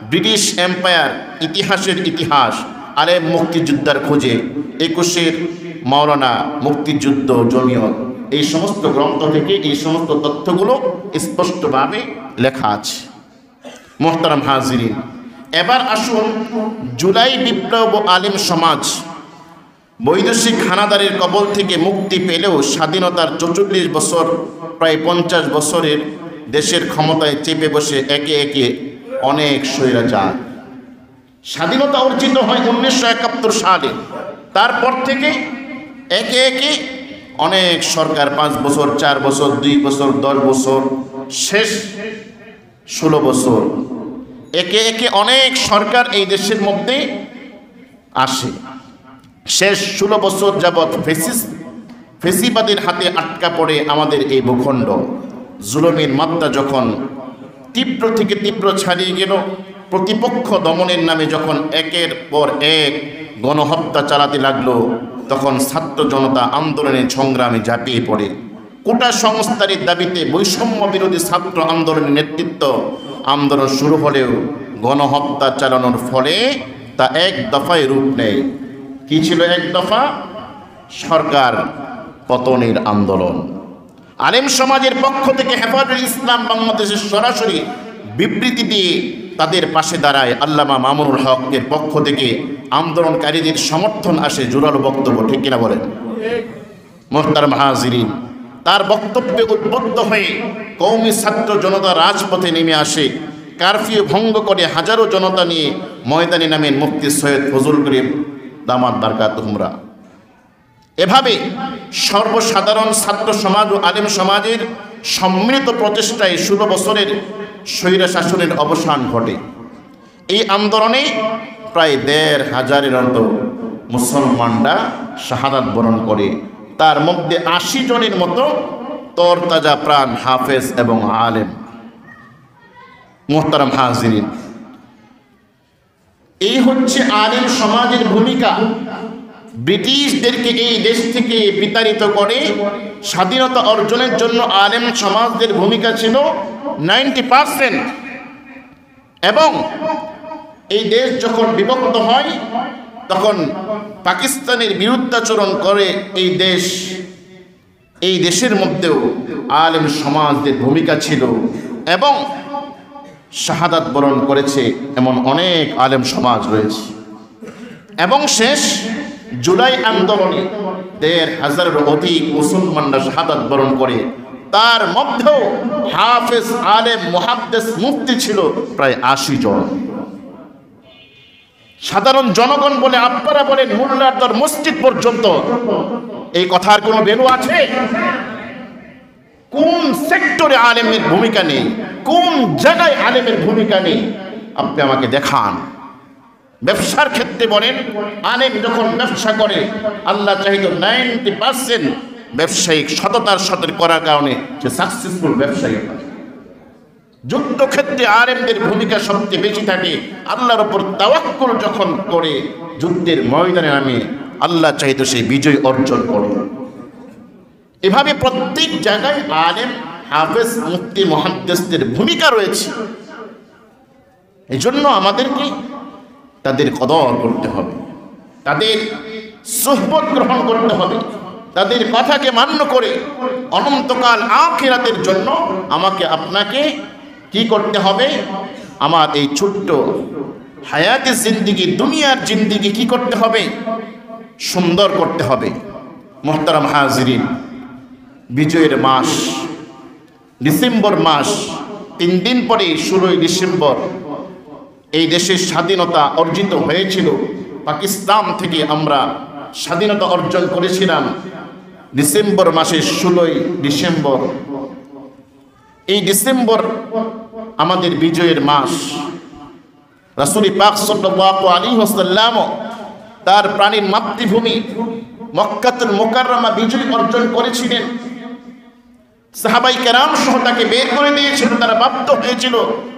ব্রিটিশ এম্পায়ার, ইতিহাসের ইতিহাস, আলেম মুক্তিযোদ্ধার খোঁজে, 21 মাওলানা, মুক্তিযুদ্ধ জমিয়ত, এই সমস্ত গ্রন্থ থেকে এই সমস্ত তথ্যগুলো স্পষ্টভাবে লেখা আছে। মুহতারাম হাজরিন, এবার আসুন জুলাই বিপ্লব ও আলেম সমাজ বৈদেশিক হানাদারের কবল থেকে মুক্তি পেলেও স্বাধীনতার 44 বছর, প্রায় 50 বছরের দেশের ক্ষমতায় চেপে বসে একে একে অনেক স্বৈরাচার। স্বাধীনতা অর্জিত হয় 1971 সালে। তারপর থেকে একে একে অনেক সরকার 5 বছর, 4 বছর, 2 বছর, 10 বছর, শেষ 16 বছর, একে একে অনেক সরকার এই দেশের মধ্যে আসে। শেষ 16 বছর যাবৎ ফেসিবাদের হাতে আটকা পড়ে আমাদের এই ভূখণ্ড। জুলুমের মাত্রা যখন তীব্র থেকে তীব্র ছাড়িয়ে গেল, প্রতিপক্ষ দমনের নামে যখন একের পর এক গণহত্যা চালাতে লাগলো, তখন ছাত্র জনতা আন্দোলনের সংগ্রামে ঝাঁপিয়ে পড়ে। কোটা সংস্কারের দাবিতে বৈষম্য বিরোধী ছাত্র আন্দোলনের নেতৃত্ব আন্দোলন শুরু হলেও গণহত্যা চালানোর ফলে তা এক দফায় রূপ নেয়। কি ছিল এক দফা? সরকার পতনের আন্দোলন। আলেম সমাজের পক্ষ থেকে হেফাজতুল ইসলাম বাংলাদেশের সরাসরি বিবৃতি দিয়ে তাদের পাশে দাঁড়ায়। আল্লামা মামুনুল হকের পক্ষ থেকে আন্দোলনকারীদের সমর্থন আসে, জোরালো বক্তব্য, ঠিক কিনা বলেন? মুহতারাম হাজিরিন, তার বক্তব্যে উদ্বুদ্ধ হয়ে কওমি ছাত্র জনতা রাজপথে নেমে আসে। কারফিউ ভঙ্গ করে হাজারো জনতা নিয়ে ময়দানে নামেন মুফতি সৈয়দ ফজলুল করিম দামাত বারকাতুহুমরা। এভাবে সর্বসাধারণ ছাত্র সমাজ ও আলেম সমাজের সম্মিলিত প্রচেষ্টায় 16 বছরের স্বৈর শাসনের অবসান ঘটে। এই আন্দোলনে প্রায় 1,500-এর মতো মুসলমানরা শাহাদাত বরণ করে। তার মধ্যে 80 জনের মতো তরতাজা প্রাণ হাফেজ এবং আলেম। মুহতারাম হাজিরিন, এই হচ্ছে আলেম সমাজের ভূমিকা। ব্রিটিশদেরকে এই দেশ থেকে বিতাড়িত করে স্বাধীনতা অর্জনের জন্য আলেম সমাজদের ভূমিকা ছিল 90%। এবং এই দেশ যখন বিভক্ত হয় তখন পাকিস্তানের বিরুদ্ধাচরণ করে এই দেশের মধ্যেও আলেম সমাজদের ভূমিকা ছিল এবং শাহাদাত বরণ করেছে এমন অনেক আলেম সমাজ রয়েছে। এবং শেষ জুলাই আন্দোলনে 1,500-এর অধিক মুসলমানরা শাহাদাত বরণ করে। তার মধ্যেও হাফেজ, আলেম, মুহাদ্দিস, মুফতি ছিল প্রায় 80 জন। সাধারণ জনগণ বলে আপনারা বলেন, মোল্লার দর মসজিদ পর্যন্ত এই কথার কোনো ভ্যালু আছে? কোন সেক্টরে আলেমের ভূমিকা নেই? কোন জায়গায় আলেমের ভূমিকা নেই? আপনি আমাকে দেখান। ব্যবসার ক্ষেত্রে বলেন, আলেম যখন ব্যবসা করে আল্লাহ চাহিত 90% ব্যবসায়িক সততার সাথে করার কারণে সে সাকসেসফুল ব্যবসায়ী হয়। যুদ্ধক্ষেত্রে আলেমদের ভূমিকা সবচেয়ে বেশি থাকে। আল্লাহর ওপর তাওয়াক্কুল যখন করে যুদ্ধের ময়দানে নামে আল্লাহ চাহিত সেই বিজয় অর্জন করে। এভাবে প্রত্যেক জায়গায় আলেম, হাফেজ, মুফতি, মুহাদ্দিসদের ভূমিকা রয়েছে। এই জন্য আমাদেরকে তাদের কদর করতে হবে, তাদের সুহবত গ্রহণ করতে হবে, তাদের কথাকে মান্য করে অনন্তকাল আখিরাতের জন্য আমাকে আপনাকে কি করতে হবে? আমার এই ছোট্ট হায়াতে জিন্দিগি, দুনিয়ার জিন্দিগি কি করতে হবে? সুন্দর করতে হবে। মুহতারাম হাজিরিন, বিজয়ের মাস ডিসেম্বর মাস, 3 দিন পরে 16ই ডিসেম্বর এই দেশের স্বাধীনতা অর্জিত হয়েছিল। পাকিস্তান থেকে আমরা স্বাধীনতা অর্জন করেছিলাম ডিসেম্বর মাসের 16ই ডিসেম্বর। এই ডিসেম্বর আমাদের বিজয়ের মাস। রাসূল পাক সাল্লাল্লাহু আলাইহি ওয়াসাল্লাম তার প্রাণীর মাতৃভূমি মক্কাতুল মুকাররমা বিজয় অর্জন করেছিলেন। সাহাবাই কেরাম সহ তাকে বের করে দিয়েছিল, তারা বাধ্য হয়েছিল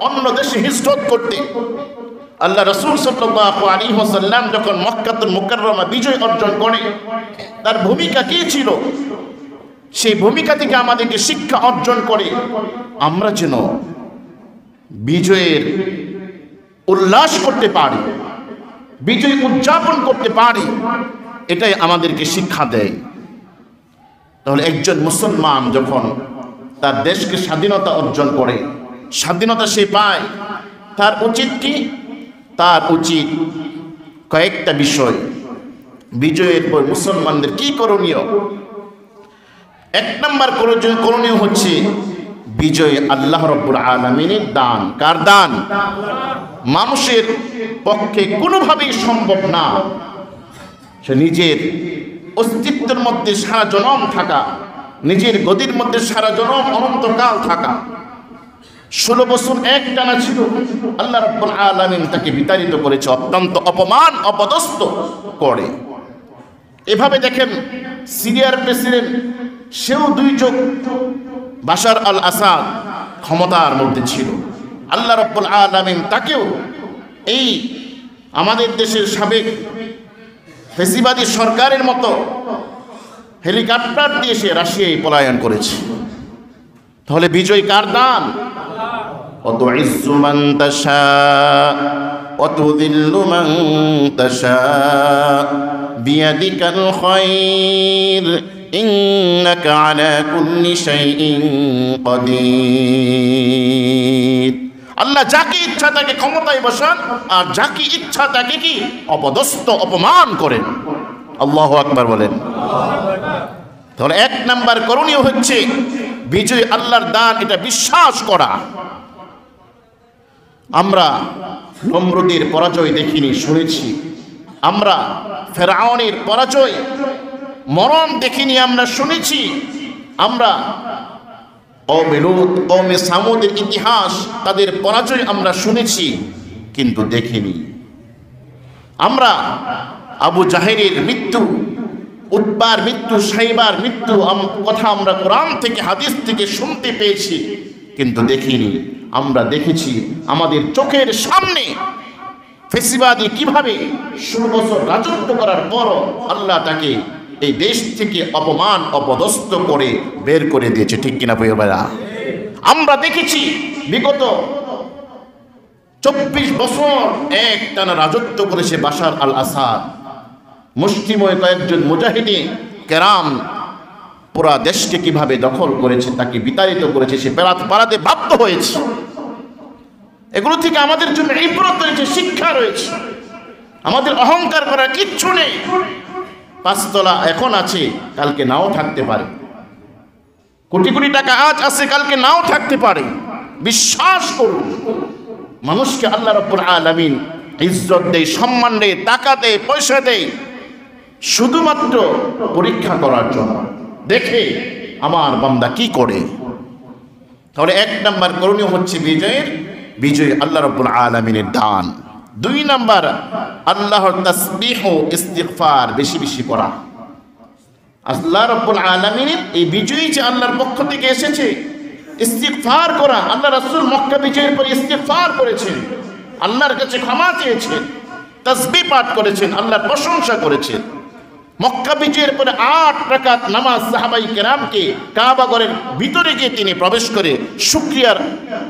অন্য দেশে হিজরত করতে। আল্লাহ রাসূল সাল্লাল্লাহু আলাইহি ওয়াসাল্লাম যখন মক্কাতুল মুকাররমা বিজয় অর্জন করে, তার ভূমিকা কি ছিল? সেই ভূমিকা থেকে আমাদেরকে শিক্ষা অর্জন করে আমরা যেন বিজয়ের উল্লাস করতে পারি, বিজয় উদযাপন করতে পারি, এটাই আমাদেরকে শিক্ষা দেয়। তাহলে একজন মুসলমান যখন তার দেশকে স্বাধীনতা অর্জন করে, স্বাধীনতা সে পায়, তার উচিত কি? তার উচিত কয়েকটা বিষয়। বিজয়ের পর মুসলমানদের কি করণীয়? 1 নম্বর করণীয় হচ্ছে বিজয় আল্লাহ রাব্বুল আলামিনের দান। কার দান? মানুষের পক্ষে কোনোভাবেই সম্ভব না সে নিজের অস্তিত্বের মধ্যে সারা জনম থাকা, নিজের গদির মধ্যে সারা জনম অনন্তকাল থাকা। 16 বছর একটানা ছিল, আল্লাহ রাব্বুল আলামিন তাকে বিতাড়িত করেছে, অত্যন্ত অপমান অপদস্থ করে। এভাবে দেখেন সিরিয়ার প্রেসিডেন্ট, সেও 2 যুগ বাশার আল আসাদ ক্ষমতার মধ্যে ছিল। আল্লাহ রাব্বুল আলামিন তাকেও এই আমাদের দেশের সাবেক ফেসিবাদী সরকারের মতো হেলিকপ্টার দিয়ে সে রাশিয়ায় পলায়ন করেছে। তাহলে বিজয় কার দান? ওয়াতুইজ্জু মান তাশা ওয়াতুযিল্লু মান তাশা বিয়াদিকাল খায়র ইন্নাকা আলা কুল্লি শাইইন কাদির। আল্লাহ যাকে ইচ্ছা তাকে ক্ষমতায় বসান, আর যাকে ইচ্ছা তাকে কি অপদস্থ অপমান করেন। আল্লাহু আকবার বলেন। তাহলে 1 নম্বর করণীয় হচ্ছে বিজয় আল্লাহর দান, এটা বিশ্বাস করা। আমরা নমরুদের পরাজয় দেখিনি, শুনেছি। আমরা ফেরাউনের পরাজয় মরণ দেখিনি, আমরা শুনেছি। আমরা কওমে লূত, কওমে সামুদের ইতিহাস, তাদের পরাজয় আমরা শুনেছি কিন্তু দেখিনি। আমরা আবু জাহেলের মৃত্যু, উতবার মৃত্যু, সাইবার মৃত্যু কথা আমরা কোরআন থেকে হাদিস থেকে শুনতে পেয়েছি কিন্তু দেখিনি। আমরা দেখেছি আমাদের চোখের সামনে ফেসিবাদী কিভাবে 16 বছর রাজত্ব করার পরও আল্লাহ তাকে এই দেশ থেকে অপমান অপদস্থ করে বের করে দিয়েছে। ঠিক কিনা ভাইরা? আমরা দেখেছি বিগত 24 বছর একটানা রাজত্ব করেছে বাশার আল আসাদ। মুসলিময় কয়েকজন মুজাহিদিন কেরাম পুরা দেশকে কিভাবে দখল করেছে, তাকে বিতাড়িত করেছে, সে পালাতে বাধ্য হয়েছে। এগুলো থেকে আমাদের জন্য ইবরত রয়েছে, শিক্ষা রয়েছে। আমাদের অহংকার করার কিচ্ছু নেই। 5 তলা এখন আছে, কালকে নাও থাকতে পারে। কোটি কোটি টাকা আজ আছে, কালকে নাও থাকতে পারে। বিশ্বাস করুন, মানুষকে আল্লাহ রাব্বুল আলামিন ইজ্জত দেয়, সম্মান দেয়, টাকা দেয়, পয়সা দেয় শুধুমাত্র পরীক্ষা করার জন্য, দেখে আমার বান্দা কি করে। তাহলে 1 নম্বর করণীয় হচ্ছে বিজয় আল্লাহ রাব্বুল আলামিনের দান। 2 নম্বর আল্লাহর তাসবিহ ও ইস্তিগফার বেশি বেশি করা। আল্লাহ রাব্বুল আলামিনের এই বিজয় যে আল্লাহর পক্ষ থেকে এসেছে, ইস্তিগফার করা। আল্লাহ রাসূল মক্কা বিজয়ের পর ইস্তিগফার করেছেন, আল্লাহর কাছে ক্ষমা চেয়েছেন, তাসবিহ পাঠ করেছেন, আল্লাহর প্রশংসা করেছেন। মক্কা বিজয়ের পরে 8 রাকাত নামাজ সাহাবাই কেরামকে কাবা ঘরের ভিতরে গিয়ে তিনি প্রবেশ করে শুকরিয়ার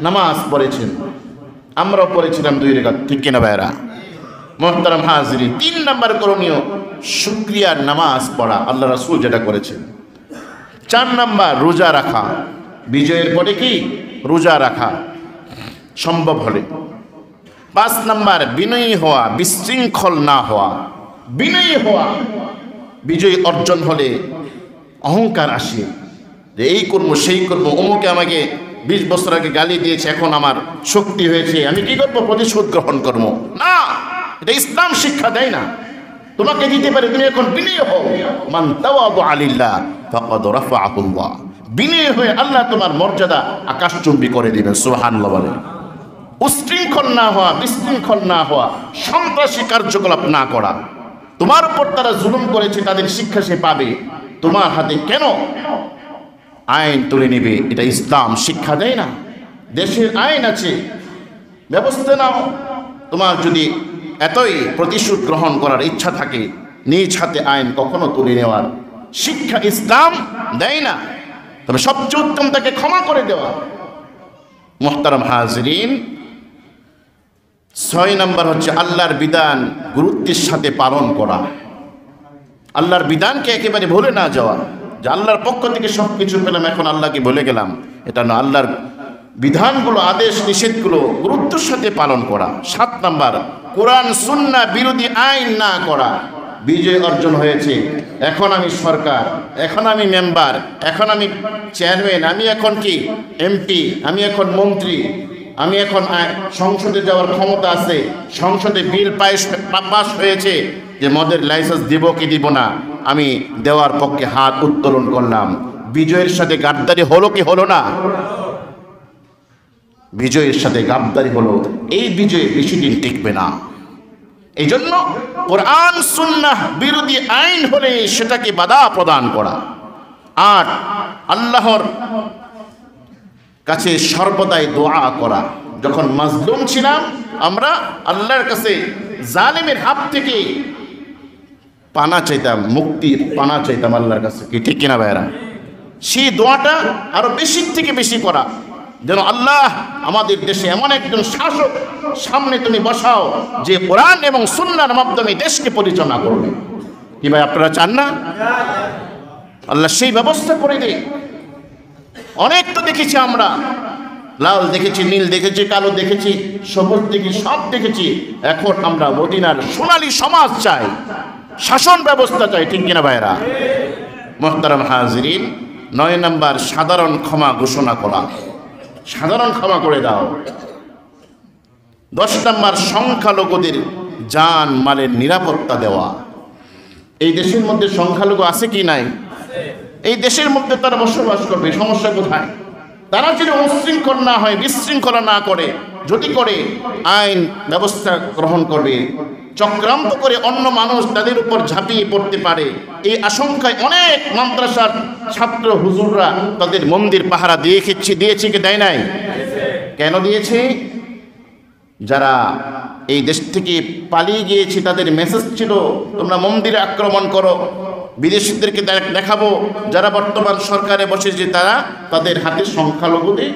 নামাজ পড়েছেন। আমরাও পড়েছিলাম 2 রাকাত। ঠিক কিনা ভাইরা? মুহতারাম হাজিরিন, 3 নম্বর করণীয় শুকরিয়ার নামাজ পড়া, আল্লাহ রাসূল যেটা করেছেন। 4 নম্বর রোজা রাখা। বিজয়ের পরে কি রোজা রাখা সম্ভব হলে। 5 নাম্বার বিনয়ী হওয়া, বিশৃঙ্খল না হওয়া। বিনয়ী হওয়া, বিজয় অর্জন হলে অহংকার আসে যে এই করবো সেই করবো, অমুকে আমাকে 20 বছর আগে গালি দিয়েছে, এখন আমার শক্তি হয়েছে, আমি কি করবো, প্রতিশোধ গ্রহণ করবো না। এটা ইসলাম শিক্ষা দেয় না। তোমাকে দিতে পারে, তুমি এখন বিনয়ী হও। মান তাওয়াদা লিল্লাহ ফাকাদ রাফাআহুল্লাহ। বিনয়ী হয়ে আল্লাহ তোমার মর্যাদা আকাশচুম্বী করে দিবেন। সুবহানাল্লাহ বলেন। উশৃঙ্খল না হওয়া, বিশৃঙ্খল না হওয়া, সন্ত্রাসী কার্যকলাপ না করা। তোমার উপর তারা জুলুম করেছে, তাদের শিক্ষা সে পাবে, তোমার হাতে কেন আইন তুলে নেবে? এটা ইসলাম শিক্ষা দেয় না। দেশের আইন আছে, ব্যবস্থা নাও। তোমার যদি এতই প্রতিশোধ গ্রহণ করার ইচ্ছা থাকে, নিজ হাতে আইন কখনো তুলে নেওয়ার শিক্ষা ইসলাম দেয় না। তবে সবচেয়ে উত্তম তাকে ক্ষমা করে দেওয়া। মুহতারাম হাজরিন, 6 নাম্বার হচ্ছে আল্লাহর বিধান গুরুত্বের সাথে পালন করা। আল্লাহর বিধানকে একেবারে ভুলে না যাওয়া, যে আল্লাহর পক্ষ থেকে সব কিছু পেলাম, এখন আল্লাহকে ভুলে গেলাম, এটা না। আল্লাহর বিধানগুলো, আদেশ নিষেধগুলো গুরুত্বের সাথে পালন করা। 7 নাম্বার কোরআন সুন্নাহ বিরোধী আইন না করা। বিজয় অর্জন হয়েছে, এখন আমি সরকার, এখন আমি মেম্বার, এখন আমি চেয়ারম্যান, আমি এখন কি এমপি, আমি এখন মন্ত্রী, আমি এখন সংসদে যাওয়ার ক্ষমতা আছে, সংসদে বিল পাস হয়েছে যে মদের লাইসেন্স দিব কি দিব না, আমি দেওয়ার পক্ষে হাত উত্তোলন করলাম। বিজয়ের সাথে গাদ্দারি হলো কি হলো না? বিজয়ের সাথে গাদ্দারি হলো। এই বিজয় বেশি দিন টিকবে না। এই জন্য কোরআন সুন্নাহ বিরোধী আইন হলে সেটাকে বাধা প্রদান করা। 8 আল্লাহর কাছে সর্বদাই দোয়া করা। যখন মাজলুম ছিলাম আমরা আল্লাহর কাছে জালেমের হাত থেকে পানা চাইতাম, মুক্তির পানা চাইতাম আল্লাহর কাছে, কি ঠিক কিনা ভাইরা? সেই দোয়াটা আরো বেশি থেকে বেশি করা, যেন আল্লাহ আমাদের দেশে এমন একজন শাসক সামনে তুমি বসাও যে কোরআন এবং সুন্নাহর মাধ্যমে দেশকে পরিচালনা করবে। কি ভাই আপনারা চান না? আল্লাহ সেই ব্যবস্থা করে দেয়। অনেক তো দেখেছি আমরা, লাল দেখেছি, নীল দেখেছি, কালো দেখেছি, সবুজ দেখেছি, সব দেখেছি। এখন আমরা মদিনার সোনালী সমাজ চাই, শাসন ব্যবস্থা চাই, ঠিক কিনা ভাইরা? মুহতারাম হাজিরিন, 9 নাম্বার সাধারণ ক্ষমা ঘোষণা করা। সাধারণ ক্ষমা করে দাও। 10 নাম্বার সংখ্যালঘুদের জান মালের নিরাপত্তা দেওয়া। এই দেশের মধ্যে সংখ্যালঘু আছে কি নাই? এই দেশের মধ্যে তারা বসবাস করবে, সমস্যা কোথায়? তারা যদি উশৃঙ্খল না হয়, বিশৃঙ্খলা না করে, যদি করে আইন ব্যবস্থা গ্রহণ করবে, চক্রান্ত করে অন্য মানুষ তাদের উপর ঝাঁপিয়ে পড়তে পারে। এই আশঙ্কায় অনেক মাদ্রাসার ছাত্র হুজুররা তাদের মন্দির পাহারা দিয়েছে কি দেয় নাই? কেন দিয়েছে? যারা এই দেশ থেকে পালিয়ে গিয়েছে তাদের মেসেজ ছিল তোমরা মন্দিরে আক্রমণ করো, বিদেশিদেরকে দেখাবো যারা বর্তমান সরকারে বসেছে তারা, তাদের হাতে সংখ্যালঘুদের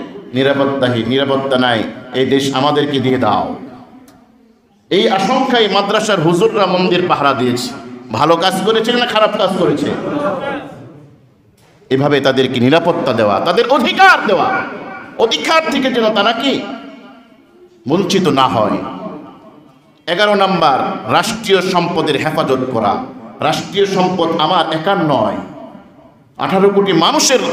নিরাপত্তা নাই, এই দেশ আমাদেরকে দিয়ে দাও। এই আশঙ্কায় মাদ্রাসার হুজুররা মন্দির পাহারা দিয়েছে। ভালো কাজ করেছে না খারাপ কাজ করেছে? এভাবে তাদেরকে নিরাপত্তা দেওয়া, তাদের অধিকার দেওয়া, অধিকার থেকে যেন তারা কি বঞ্চিত না হয়। 11 নাম্বার রাষ্ট্রীয় সম্পদের হেফাজত করা। রাষ্ট্রীয় সম্পদ আমার একার নয়, 18 কোটি মানুষের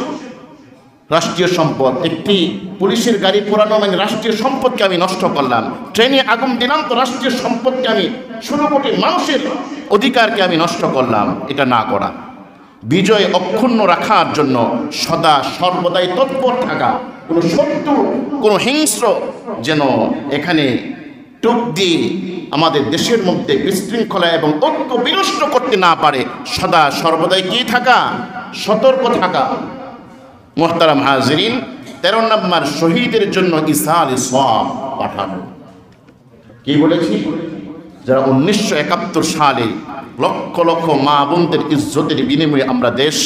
রাষ্ট্রীয় সম্পদ। একটি পুলিশের গাড়ি পোড়ানো মানে রাষ্ট্রীয় সম্পদকে আমি নষ্ট করলাম। ট্রেনে আগুন দিলাম তো রাষ্ট্রীয় সম্পদকে আমি 16 কোটি মানুষের অধিকারকে আমি নষ্ট করলাম। এটা না করা। বিজয় অক্ষুণ্ণ রাখার জন্য সদা সর্বদাই তৎপর থাকা, কোনো শত্রু, কোনো হিংস্র যেন এখানে টুক দিয়ে আমাদের দেশের মধ্যে বিশৃঙ্খলা এবং ঐক্য বিনষ্ট করতে না পারে, সদা সর্বদাই কি থাকা? সতর্ক থাকা। মুহতারাম হাজিরিন, 13 নম্বর শহীদের জন্য ইসাল সওয়াব পাঠানো। কি বলেছি? যারা 1971 সালে লক্ষ লক্ষ মা বোনদের ইজ্জতের বিনিময়ে আমরা দেশ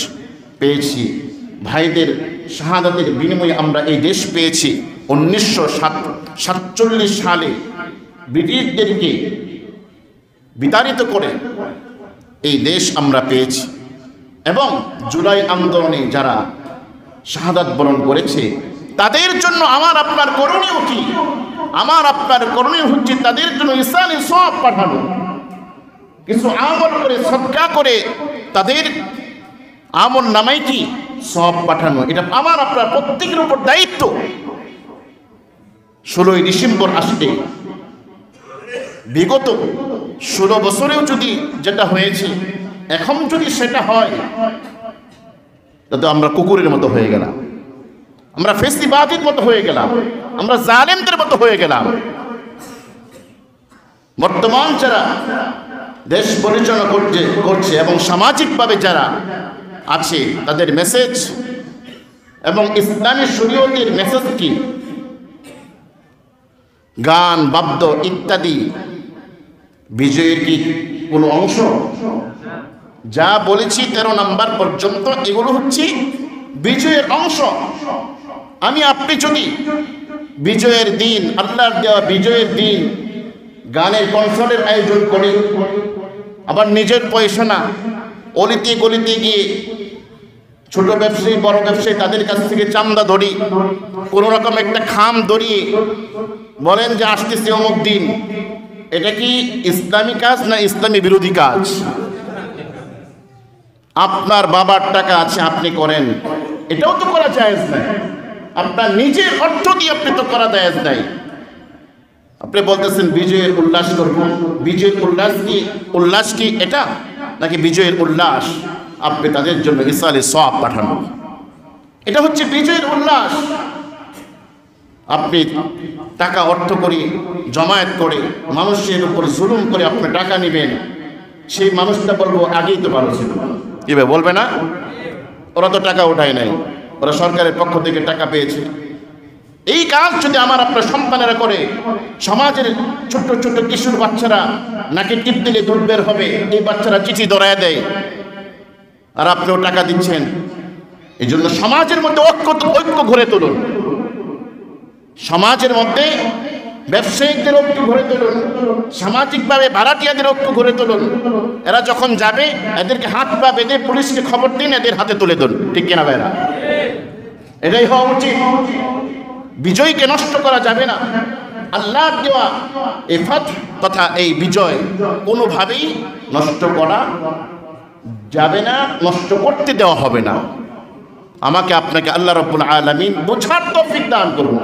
পেয়েছি, ভাইদের শাহাদাতের বিনিময়ে আমরা এই দেশ পেয়েছি। 1947 সালে ব্রিটিশদেরকে বিতাড়িত করে এই দেশ আমরা পেয়েছি। এবং জুলাই আন্দোলনে যারা শাহাদাত বরণ করেছে তাদের জন্য আমার আপনার করণীয় কি? আমার আপনার করণীয় হচ্ছে তাদের জন্য ইসালে সওয়াব পাঠানো, কিছু আমল করে সদকা করে তাদের আমল নামায় কি সওয়াব পাঠানো। এটা আমার আপনার প্রত্যেকের উপর দায়িত্ব। 16ই ডিসেম্বর আসছে, বিগত 16 বছরেও যদি যেটা হয়েছে এখন যদি সেটা হয়, তাতে আমরা কুকুরের মতো হয়ে গেলাম, আমরা ফেসিবাদের মতো হয়ে গেলাম, আমরা জালেমদের মতো হয়ে গেলাম। বর্তমান যারা দেশ পরিচালনা করছে এবং সামাজিকভাবে যারা আছে তাদের মেসেজ এবং ইসলামী শরীয়তের মেসেজ কি? গান বাদ্য ইত্যাদি বিজয়ের কি কোনো অংশ? যা বলেছি 13 নম্বর পর্যন্ত এগুলো হচ্ছে বিজয়ের অংশ। আমি আপনি যদি বিজয়ের দিন, আল্লাহর দেওয়া বিজয়ের দিন গানের কনসার্টের আয়োজন করি, আবার নিজের পয়সা না অলিতে গলিতে গিয়ে ছোট ব্যবসায়ী বড় ব্যবসায়ী তাদের কাছ থেকে চান্দা ধরি, কোনো রকম একটা খাম ধরিয়ে বলেন যে আসতেছে অমুক দিন, এটা কি ইসলামী কাজ না ইসলামী বিরোধী কাজ? আপনার বাবার টাকা আছে আপনি করেন, এটাও তো করা জায়েজ নাই। আপনার নিজের অর্থ দিয়ে আপনি তো করা জায়েজ নাই। আপনি বলতেছেন বিজয়ের উল্লাস করব, বিজয়ের উল্লাস কি এটা নাকি বিজয়ের উল্লাস? আপনি তাদের জন্য ইসালে সওয়াব পাঠানো, এটা হচ্ছে বিজয়ের উল্লাস। আপনি টাকা অর্থ করে জমায়েত করে মানুষের উপর জুলুম করে আপনি টাকা নেবেন, সেই মানুষটা বলবো আগেই তো ভালো ছিল, এভাবে বলবে না? ওরা তো টাকা ওঠায় নাই, ওরা সরকারের পক্ষ থেকে টাকা পেয়েছে। এই কাজ যদি আমার আপনার সন্তানেরা করে, সমাজের ছোট্ট ছোট্ট কিশোর বাচ্চারা নাকি টিপ দিলে দুধ বের হবে, এই বাচ্চারা চিঠি ধরায় দেয় আর আপনিও টাকা দিচ্ছেন। এই জন্য সমাজের মধ্যে ঐক্য গড়ে তুলুন, সমাজের মধ্যে ব্যবসায়িকদের ঐক্য গড়ে তুলুন, সামাজিকভাবে ভাড়াটিয়াদের ঐক্য গড়ে তুলুন। এরা যখন যাবে এদেরকে হাত পা বেঁধে পুলিশকে খবর দিন, এদের হাতে তুলে দিন, ঠিক কিনা ভাইরা? এটাই হওয়া উচিত। বিজয়কে নষ্ট করা যাবে না। আল্লাহর দেওয়া এই ফাতহ তথা এই বিজয় কোনোভাবেই নষ্ট করা যাবে না, নষ্ট করতে দেওয়া হবে না। আমাকে আপনাকে আল্লাহ রাব্বুল আলামিন বোঝার তৌফিক দান করুন।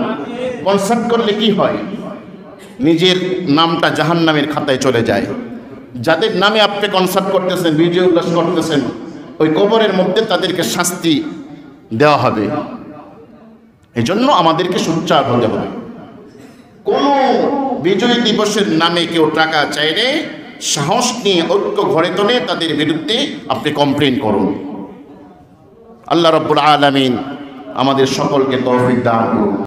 কনসার্ট করলে কি হয়? নিজের নামটা জাহান্নামের খাতায় চলে যায়। যাদের নামে আপনি কনসার্ট করতেছেন, বিজয় উল্লাস করতেছেন, ওই কবরের মধ্যে তাদেরকে শাস্তি দেওয়া হবে। এই জন্য আমাদেরকে সোচ্চার হতে হবে। কোন বিজয় দিবসের নামে কেউ টাকা চাইলে সাহস নিয়ে ঐক্য ঘরে তোলে, তাদের বিরুদ্ধে আপনি কমপ্লেন করুন। আল্লাহ রাব্বুল আলামিন আমাদের সকলকে তৌফিক দান করুন।